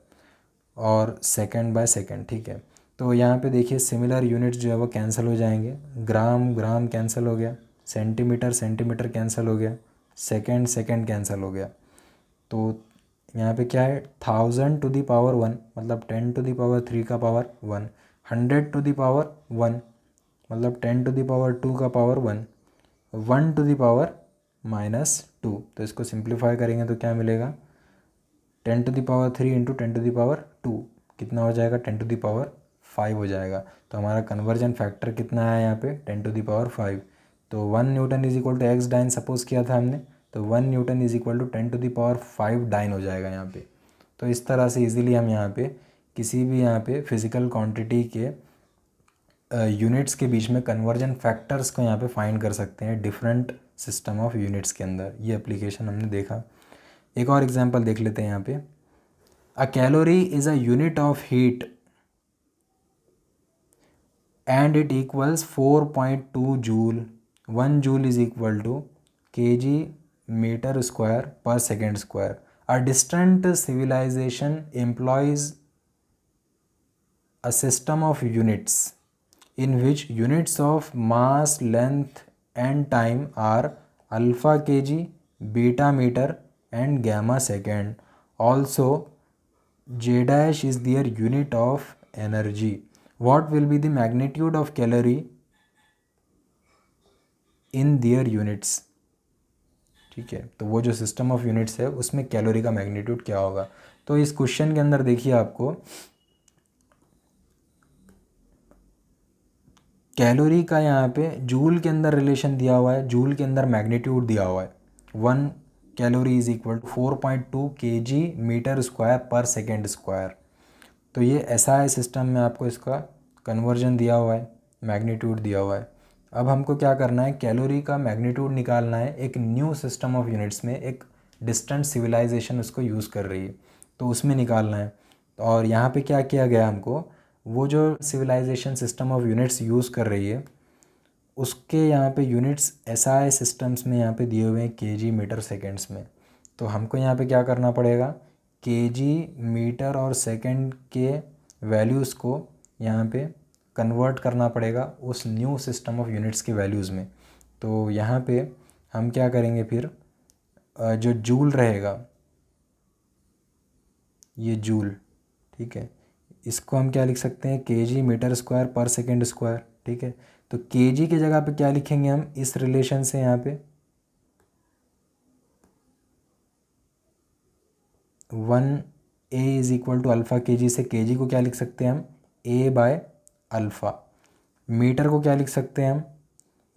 A: और सेकंड बाय सेकंड। ठीक है, तो यहाँ पे देखिए सिमिलर यूनिट्स जो है वो कैंसिल हो जाएंगे, ग्राम ग्राम कैंसिल हो गया, सेंटीमीटर सेंटीमीटर कैंसिल हो गया, सेकंड सेकंड कैंसिल हो गया। तो यहाँ पे क्या है 1000 टू दी पावर 1 मतलब 10 टू दी पावर 3 का पावर 1, 100 टू दी पावर 1 मतलब 10 टू दी पावर 2 का पावर 1, 1 टू दी पावर -2। तो इसको सिंप्लीफाई करेंगे तो क्या मिलेगा 10 to the power 3 into 10 to the power 2 कितना हो जाएगा 10 टू दी पावर 5 हो जाएगा। तो हमारा कन्वर्जन फैक्टर कितना है यहाँ पे 10 टू दी पावर 5। तो 1 newton is equal to x dyne suppose किया था हमने, तो 1 newton is equal to 10 to the power 5 dyne हो जाएगा यहाँ पे। तो इस तरह से इजीली हम यहाँ पे किसी भी यहाँ पे फिजिकल क्वांटिटी के यूनिट्स के बीच में कन्वर्जन फैक्टर्स को यहाँ पे फाइंड कर सकते हैं डिफरेंट सिस्टम ऑफ यूनिट्स के अंदर। ये एप्लीकेशन हमने देखा। एक और एग्जांपल देख लेते हैं यहाँ पे। A calorie is a unit of heat and it equals 4.2 joule. 1 joule is equal to kg metre square per second square. A distant civilization employs a system of units in which units of mass, length and time are alpha kg, beta meter and gamma second. Also J dash is their unit of energy. What will be the magnitude of calorie in their units? ठीक है, तो वो जो सिस्टम ऑफ यूनिट्स है उसमें कैलोरी का मैग्नीट्यूड क्या होगा। तो इस क्वेश्चन के अंदर देखिए आपको कैलोरी का यहाँ पे जूल के अंदर रिलेशन दिया हुआ है, जूल के अंदर मैग्नीट्यूड दिया हुआ है। 1 calorie is equal to 4.2 kg metre square per second square. तो ये SI सिस्टम में आपको इसका कन्वर्जन दिया हुआ है, मैग्नीट्यूड दिया हुआ है। अब हमको क्या करना है कैलोरी का मैग्नीट्यूड निकालना है एक न्यू सिस्टम ऑफ यूनिट्स में, एक डिस्टेंट सिविलाइजेशन उसको यूज़ कर रही है तो उसमें निकालना है। और यहाँ पे क्या किया गया हमको, वो जो civilisation system of units use कर रही है उसके यहाँ पे यूनिट्स SI सिस्टम्स में यहाँ पे दिए हुए हैं kg मीटर सेकेंड्स में। तो हमको यहाँ पे क्या करना पड़ेगा kg मीटर और सेकंड के वैल्यूज़ को यहाँ पे कन्वर्ट करना पड़ेगा उस न्यू सिस्टम ऑफ यूनिट्स के वैल्यूज़ में। तो यहाँ पे हम क्या करेंगे फिर जो जूल रहेगा ये जूल, ठीक है, इसको हम क्या लिख सकते हैं kg metre square per second square. ठीक है, तो kg की जगह पे क्या लिखेंगे हम इस रिलेशन से यहाँ पे 1a is equal to alpha kg से kg को क्या लिख सकते हैं हम a बाय अल्फ़ा। मीटर को क्या लिख सकते हैं हम,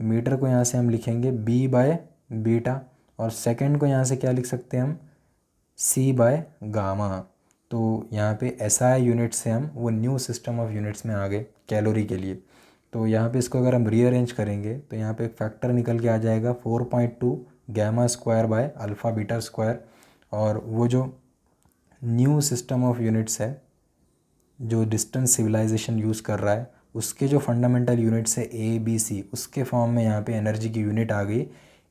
A: मीटर को यहाँ से हम लिखेंगे b बाय बीटा, और सेकंड को यहाँ से क्या लिख सकते हैं हम c बाय गामा। तो यहाँ पे SI यूनिट से हम वो न्यू सिस्टम ऑफ यूनिट्स में आ गए कैलोरी के लिए। तो यहाँ पे इसको अगर हम रीअरेंज करेंगे तो यहाँ पे एक फैक्टर निकल के आ जाएगा 4.2 gamma square by alpha beta square. और वो जो न्यू सिस्टम ऑफ यूनिट्स है जो डिस्टेंस सिविलाइजेशन यूज़ कर रहा है उसके जो फंडामेंटल यूनिट्स है ABC, उसके फॉर्म में यहाँ पे एनर्जी की यूनिट आ गई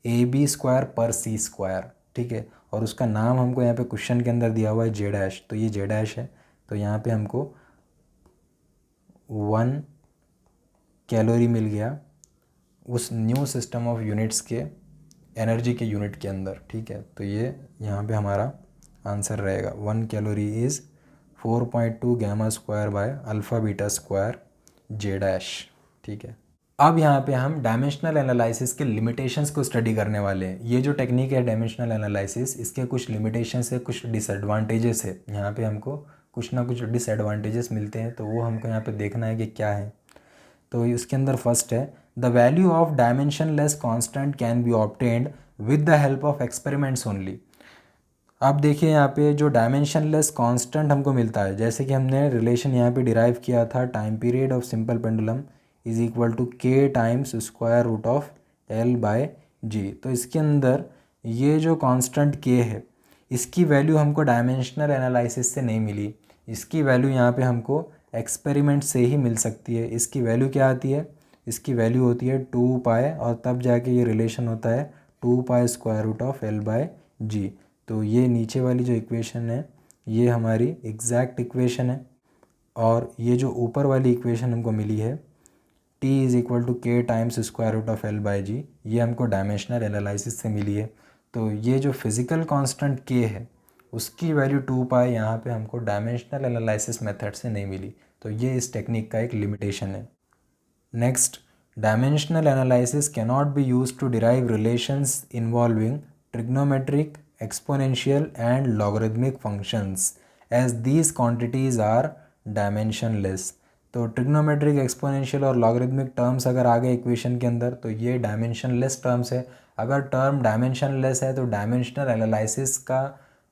A: AB स्क्वायर पर C स्क्वायर। ठीक है, और उसका नाम हमको यहाँ पे क्वेश्चन के अंदर दिया हुआ है J डैश, तो ये J डैश है। तो यहाँ पे हमको 1 कैलोरी मिल गया उस न्यू सिस्टम ऑफ यूनिट्स के एनर्जी के यूनिट के अंदर। ठीक है, तो ये यहाँ पे हमारा आंसर रहेगा 1 calorie is 4.2 gamma square by alpha beta square J dash. ठीक है, अब यहाँ पे हम डायमेंशनल एनालिसिस के लिमिटेशंस को स्टडी करने वाले हैं। ये जो टेक्निक है डायमेंशनल एनालिसिस, इसके कुछ लिमिटेशंस है, कुछ डिसएडवांटेजेस है। यहाँ पे हमको कुछ ना कुछ डिसएडवांटेजेस मिलते हैं, तो वो हमको यहाँ पे देखना है कि क्या है। तो इसके अंदर फर्स्ट है the value of dimensionless constant can be obtained with the help of experiments only. अब देखिए यहाँ पे जो डायमेंशनलेस कांस्टेंट हमको मिलता है, जैसे कि हमने रिलेशन यहाँ पे डिराइव किया था, time period of simple pendulum is equal to k times square root of l by g. तो इसके अंदर ये जो कांस्टेंट के है, इसकी वैल्यू हमको डायमेंशनल एनालिसिस से नहीं मिली, इसकी वैल्यू यहाँ पे हमको एक्सपेरिमेंट से ही मिल सकती है। इसकी वैल्यू क्या आती है, इसकी वैल्यू होती है 2 पाई, और तब जाके ये रिलेशन होता है 2 pi square root of l by g. तो ये नीचे वाली जो इक्वेशन है ये हमारी एग्जैक्ट इक्वेशन है, और ये जो ऊपर वाली इक्वेशन हमको मिली है t is equal to k times square root of l by g, ये हमको डायमेंशनल एनालिसिस से मिली है। तो ये जो फिज़िकल कांस्टेंट k है उसकी वैल्यू 2 पाई यहाँ पे हमको डायमेंशनल एनालिसिस मेथड से नहीं मिली, तो ये इस टेक्निक का एक लिमिटेशन है। Next, dimensional analysis cannot be used to derive relations involving trigonometric, exponential and logarithmic functions as these quantities are dimensionless। तो ट्रिग्नोमेट्रिक, एक्सपोनेंशियल और लॉगरिथमिक टर्म्स अगर आ गए इक्वेशन के अंदर तो ये डायमेंशनलेस टर्म्स है। अगर टर्म डायमेंशनलेस है तो डायमेंशनल एनालिसिस का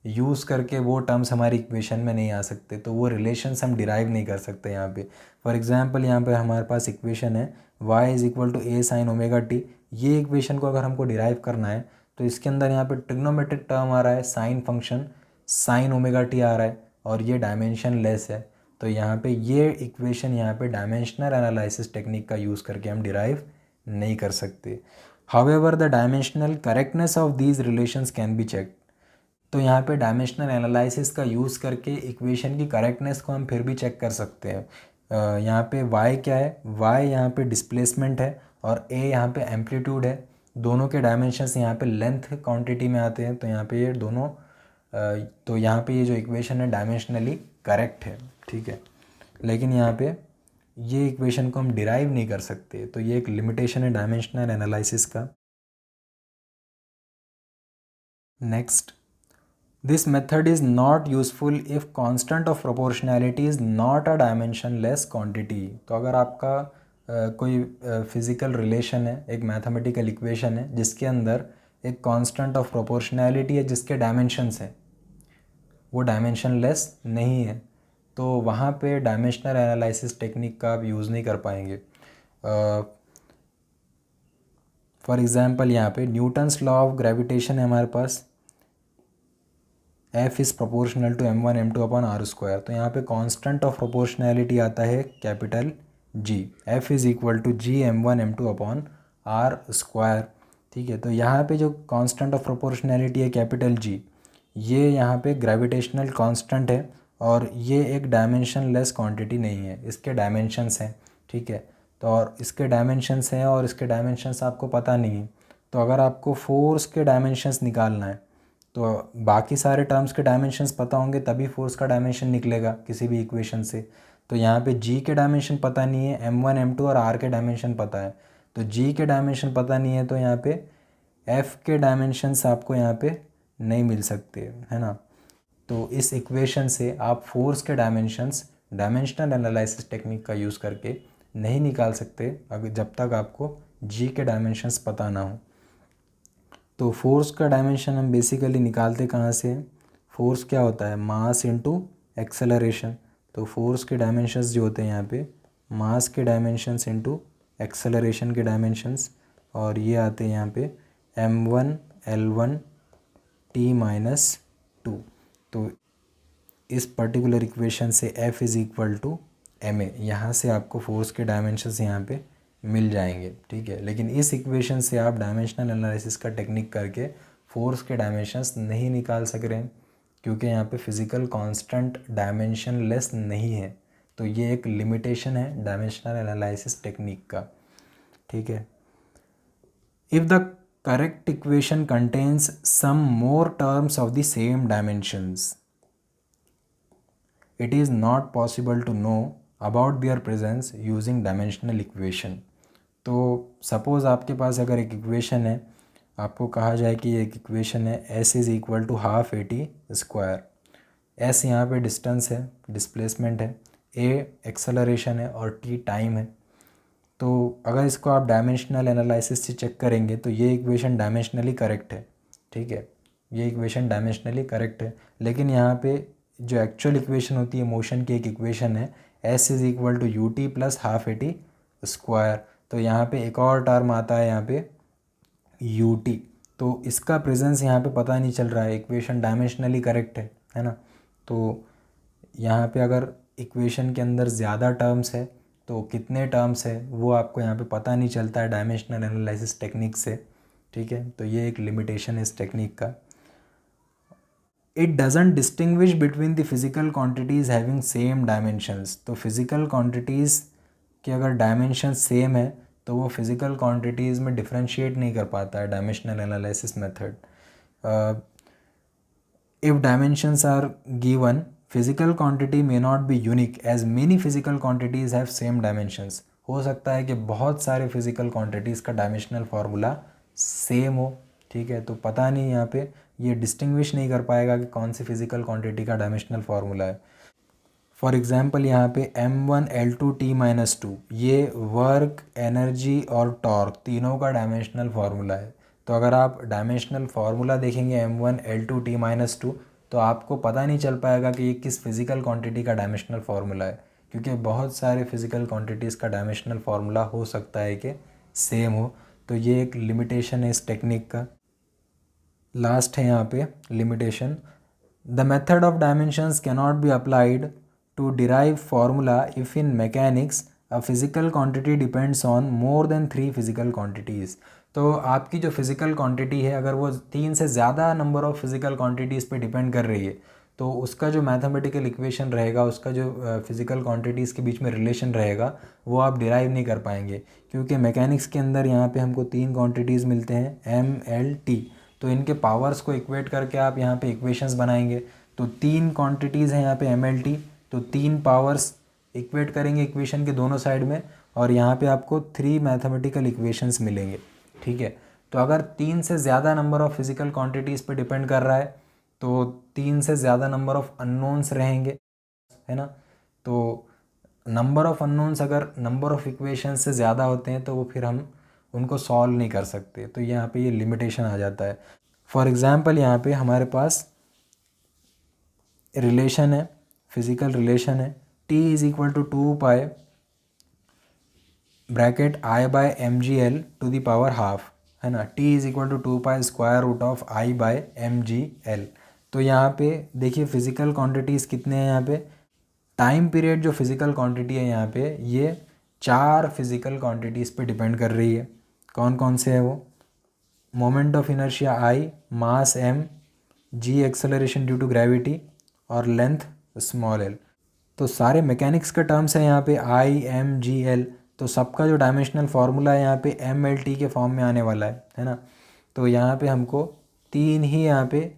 A: यूज़ करके वो टर्म्स हमारी इक्वेशन में नहीं आ सकते, तो वो रिलेशंस हम डिराइव नहीं कर सकते यहाँ पे। फॉर एग्जांपल यहाँ पे हमारे पास इक्वेशन है y is equal to a sine omega t. ये इक्वेशन को अगर हमको डिराइव करना है तो इसके अंदर यहाँ पे ट्रिग्नोमेट्रिक टर्म आ रहा है, sine function sine omega t आ रहा है, और ये डायमेंशन लेस है। तो यहाँ पे ये इक्वेशन यहाँ पे डायमेंशनल एनालिसिस टेक्निक का यूज़ करके हम डिराइव नहीं कर सकते। However the dimensional correctness of these relations can be check. तो यहाँ पे डायमेंशनल एनालिसिस का यूज़ करके इक्वेशन की करेक्टनेस को हम फिर भी चेक कर सकते हैं। यहाँ पे y क्या है, y यहाँ पे डिस्प्लेसमेंट है और a यहाँ पे एम्पलीट्यूड है। दोनों के डायमेंशंस यहाँ पे लेंथ क्वांटिटी में आते हैं, तो यहाँ पे ये दोनों तो यहाँ पे ये जो इक्वेशन है डायमेंशनली करेक्ट है, ठीक है। लेकिन यहाँ पे ये इक्वेशन को हम डिराइव नहीं कर सकते, तो ये एक लिमिटेशन है डायमेंशनल एनालिसिस का। Next, this method is not useful if constant of proportionality is not a dimensionless quantity। तो अगर आपका कोई फिज़िकल रिलेशन है, एक मैथमेटिकल इक्वेशन है जिसके अंदर एक कांस्टेंट ऑफ प्रोपोर्शनैलिटी है जिसके डायमेंशंस हैं, वो डायमेंशनलेस नहीं है, तो वहाँ पे डायमेंशनल एनालिसिस टेक्निक का आप यूज़ नहीं कर पाएंगे। फॉर एग्ज़ाम्पल यहाँ पे न्यूटन्स लॉ ऑफ ग्रेविटेशन है हमारे पास, F is proportional to m1 m2 upon are square. तो यहाँ पे कांस्टेंट ऑफ प्रोपोर्शनैलिटी आता है capital G, F is equal to g m1 m2 upon are square, ठीक है। तो यहाँ पे जो कांस्टेंट ऑफ प्रोपोर्शनैलिटी है कैपिटल G, ये यहाँ पे ग्रेविटेशनल कांस्टेंट है और ये एक डायमेंशनलेस क्वांटिटी नहीं है, इसके डायमेंशंस हैं, ठीक है। तो और इसके डायमेंशंस हैं और इसके डायमेंशंस आपको पता नहीं है, तो अगर आपको फोर्स के डायमेंशंस निकालना है तो बाकी सारे टर्म्स के डायमेंशंस पता होंगे तभी फोर्स का डायमेंशन निकलेगा किसी भी इक्वेशन से। तो यहाँ पे g के डायमेंशन पता नहीं है, m1 m2 और r के डायमेंशन पता है, तो g के डायमेंशन पता नहीं है, तो यहाँ पे f के डायमेंशंस आपको यहाँ पे नहीं मिल सकते, है ना। तो इस इक्वेशन से आप फोर्स के डायमेंशंस डायमेंशनल एनालिसिस टेक्निक का यूज़ करके नहीं निकाल सकते अगर जब तक आपको g के डायमेंशंस पता ना हो। तो फोर्स का डायमेंशन हम बेसिकली निकालते कहाँ से, फोर्स क्या होता है, मास इनटू एक्सेलरेशन। तो फोर्स के डायमेंशंस जो होते हैं यहाँ पे मास के डायमेंशंस इनटू एक्सेलरेशन के डायमेंशंस, और ये आते हैं यहाँ पे m1 l1 t-2। तो इस पर्टिकुलर इक्वेशन से F is equal to ma, यहाँ से आपको फोर्स के डायमेंशंस यहाँ पे मिल जाएंगे, ठीक है। लेकिन इस इक्वेशन से आप डायमेंशनल एनालिसिस का टेक्निक करके फोर्स के डायमेंशंस नहीं निकाल सक रहे हैं, क्योंकि यहाँ पे फिज़िकल कांस्टेंट डायमेंशनलेस नहीं है। तो ये एक लिमिटेशन है डायमेंशनल एनालिसिस टेक्निक का, ठीक है। If the correct equation contains some more terms of the same dimensions, it is not possible to know about their presence using dimensional equation। तो सपोज़ आपके पास अगर एक इक्वेशन है, आपको कहा जाए कि एक इक्वेशन है s is equal to half AT square. s यहाँ पे डिस्टेंस है, डिस्प्लेसमेंट है, a एक्सेलरेशन है और t टाइम है। तो अगर इसको आप डायमेंशनल एनालिसिस से चेक करेंगे तो ये इक्वेशन डायमेंशनली करेक्ट है, ठीक है। ये इक्वेशन डायमेंशनली करेक्ट है। लेकिन यहाँ पे जो एक्चुअल इक्वेशन होती है मोशन की, एक इक्वेशन है s is equal to u t plus half a t square. तो यहाँ पे एक और टर्म आता है यहाँ पे यू टी, तो इसका प्रेजेंस यहाँ पे पता नहीं चल रहा है। इक्वेशन डायमेंशनली करेक्ट है ना। तो यहाँ पे अगर इक्वेशन के अंदर ज़्यादा टर्म्स है तो कितने टर्म्स है वो आपको यहाँ पे पता नहीं चलता है डायमेंशनल एनालिसिस टेक्निक से, ठीक है। तो ये एक लिमिटेशन है इस टेक्निक का। It doesn't distinguish between the physical quantities having same dimensions. तो फिजिकल क्वांटिटीज़ के अगर डायमेंशन सेम है तो वो फिजिकल क्वांटिटीज़ में डिफरेंशिएट नहीं कर पाता है dimensional analysis method. If dimensions are given, physical quantity may not be unique as many physical quantities have same dimensions. हो सकता है कि बहुत सारे फिजिकल क्वांटिटीज़ का डायमेंशनल फार्मूला सेम हो, ठीक है। तो पता नहीं यहाँ पे ये डिस्टिंग्विश नहीं कर पाएगा कि कौन सी फिजिकल क्वांटिटी का डायमेंशनल फार्मूला है। फॉर एग्जांपल यहाँ पे m1l2t-2 ये वर्क, एनर्जी और टॉर्क तीनों का डायमेंशनल फार्मूला है। तो अगर आप डायमेंशनल फार्मूला देखेंगे m1l2t-2 तो आपको पता नहीं चल पाएगा कि ये किस फिज़िकल क्वांटिटी का डायमेंशनल फार्मूला है, क्योंकि बहुत सारे फिज़िकल क्वांटिटीज़ का डायमेंशनल फार्मूला हो सकता है कि सेम हो। तो ये एक लिमिटेशन है इस टेक्निक का। लास्ट है यहाँ पे limitation, the method of dimensions cannot be applied to derive formula if in mechanics a physical quantity depends on more than 3 physical quantities। तो आपकी जो फिज़िकल क्वांटिटी है अगर वो 3 से ज़्यादा नंबर ऑफ़ फिज़िकल क्वांटिटीज़ पे डिपेंड कर रही है तो उसका जो मैथमेटिकल इक्वेशन रहेगा, उसका जो फिज़िकल क्वांटिटीज़ के बीच में रिलेशन रहेगा वो आप डिराइव नहीं कर पाएंगे, क्योंकि मैकेनिक्स के अंदर यहाँ पे हमको 3 क्वांटिटीज़ मिलते हैं m, l, t। तो इनके पावर्स को इक्वेट करके आप यहाँ पे इक्वेशंस बनाएंगे। तो 3 क्वांटिटीज़ हैं यहाँ पे m, l, t, तो 3 पावर्स इक्वेट करेंगे इक्वेशन के दोनों साइड में और यहाँ पे आपको 3 मैथमेटिकल इक्वेशंस मिलेंगे, ठीक है। तो अगर 3 से ज़्यादा नंबर ऑफ़ फिज़िकल क्वांटिटीज़ पे डिपेंड कर रहा है तो 3 से ज़्यादा नंबर ऑफ़ अननोन्स रहेंगे, है ना। तो नंबर ऑफ़ अननोन्स अगर नंबर ऑफ़ इक्वेशंस से ज़्यादा होते हैं तो वो फिर हम उनको सॉल्व नहीं कर सकते। तो यहाँ पे ये लिमिटेशन आ जाता है। फॉर एग्ज़ाम्पल यहाँ पे हमारे पास रिलेशन है, फिज़िकल रिलेशन है, t is equal to 2 pi bracket i by m g l to the power half, है ना। t is equal to 2 pi square root of i by m g l. तो यहाँ पे देखिए फिज़िकल क्वांटिटीज़ कितने हैं यहाँ पे, टाइम पीरियड जो फिज़िकल क्वांटिटी है यहाँ पे ये 4 फिज़िकल क्वांटिटीज़ पे डिपेंड कर रही है। कौन कौन से है वो, moment of inertia i, mass m, g acceleration due to gravity और लेंथ स्मॉल l। तो सारे मैकेनिक्स के टर्म्स हैं यहाँ पे i, m, g, l। तो सबका जो डायमेंशनल फार्मूला है यहाँ पे m, l, t के फॉर्म में आने वाला है ना। तो यहाँ पे हमको 3 ही यहाँ पे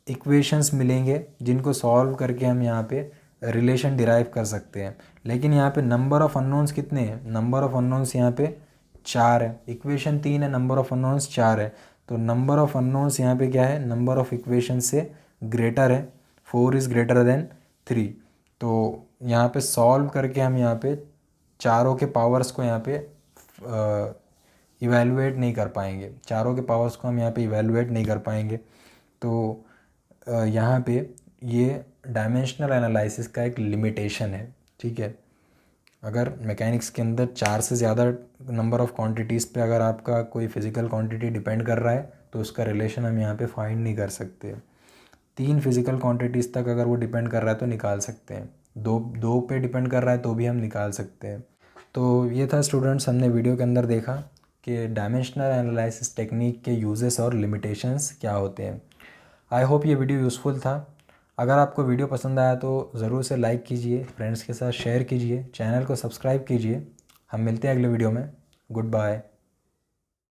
A: इक्वेशंस मिलेंगे जिनको सॉल्व करके हम यहाँ पे रिलेशन डिराइव कर सकते हैं। लेकिन यहाँ पे नंबर ऑफ़ अननोन्स कितने हैं, नंबर ऑफ़ अननोन्स यहाँ पे 4 है। इक्वेशन 3 है, नंबर ऑफ़ अननोन्स 4 है। तो नंबर ऑफ़ अननोन्स यहाँ पे क्या है, नंबर ऑफ़ इक्वेशन से ग्रेटर है, 4 इज़ ग्रेटर देन 3। तो यहाँ पे सॉल्व करके हम यहाँ पे चारों के पावर्स को यहाँ पे इवेलुएट नहीं कर पाएंगे, चारों के पावर्स को हम यहाँ पे इवेलुएट नहीं कर पाएंगे। तो यहाँ पे ये डायमेंशनल एनालिसिस का एक लिमिटेशन है, ठीक है। अगर मैकेनिक्स के अंदर 4 से ज़्यादा नंबर ऑफ़ क्वांटिटीज़ पे अगर आपका कोई फिज़िकल क्वांटिटी डिपेंड कर रहा है तो उसका रिलेशन हम यहाँ पे फाइंड नहीं कर सकते। 3 फिज़िकल क्वांटिटीज़ तक अगर वो डिपेंड कर रहा है तो निकाल सकते हैं, दो पे डिपेंड कर रहा है तो भी हम निकाल सकते हैं। तो ये था स्टूडेंट्स, हमने वीडियो के अंदर देखा कि डायमेंशनल एनालिसिस टेक्निक के यूजेस और लिमिटेशंस क्या होते हैं। आई होप ये वीडियो यूज़फुल था। अगर आपको वीडियो पसंद आया तो ज़रूर से लाइक कीजिए, फ्रेंड्स के साथ शेयर कीजिए, चैनल को सब्सक्राइब कीजिए। हम मिलते हैं अगले वीडियो में। Good bye.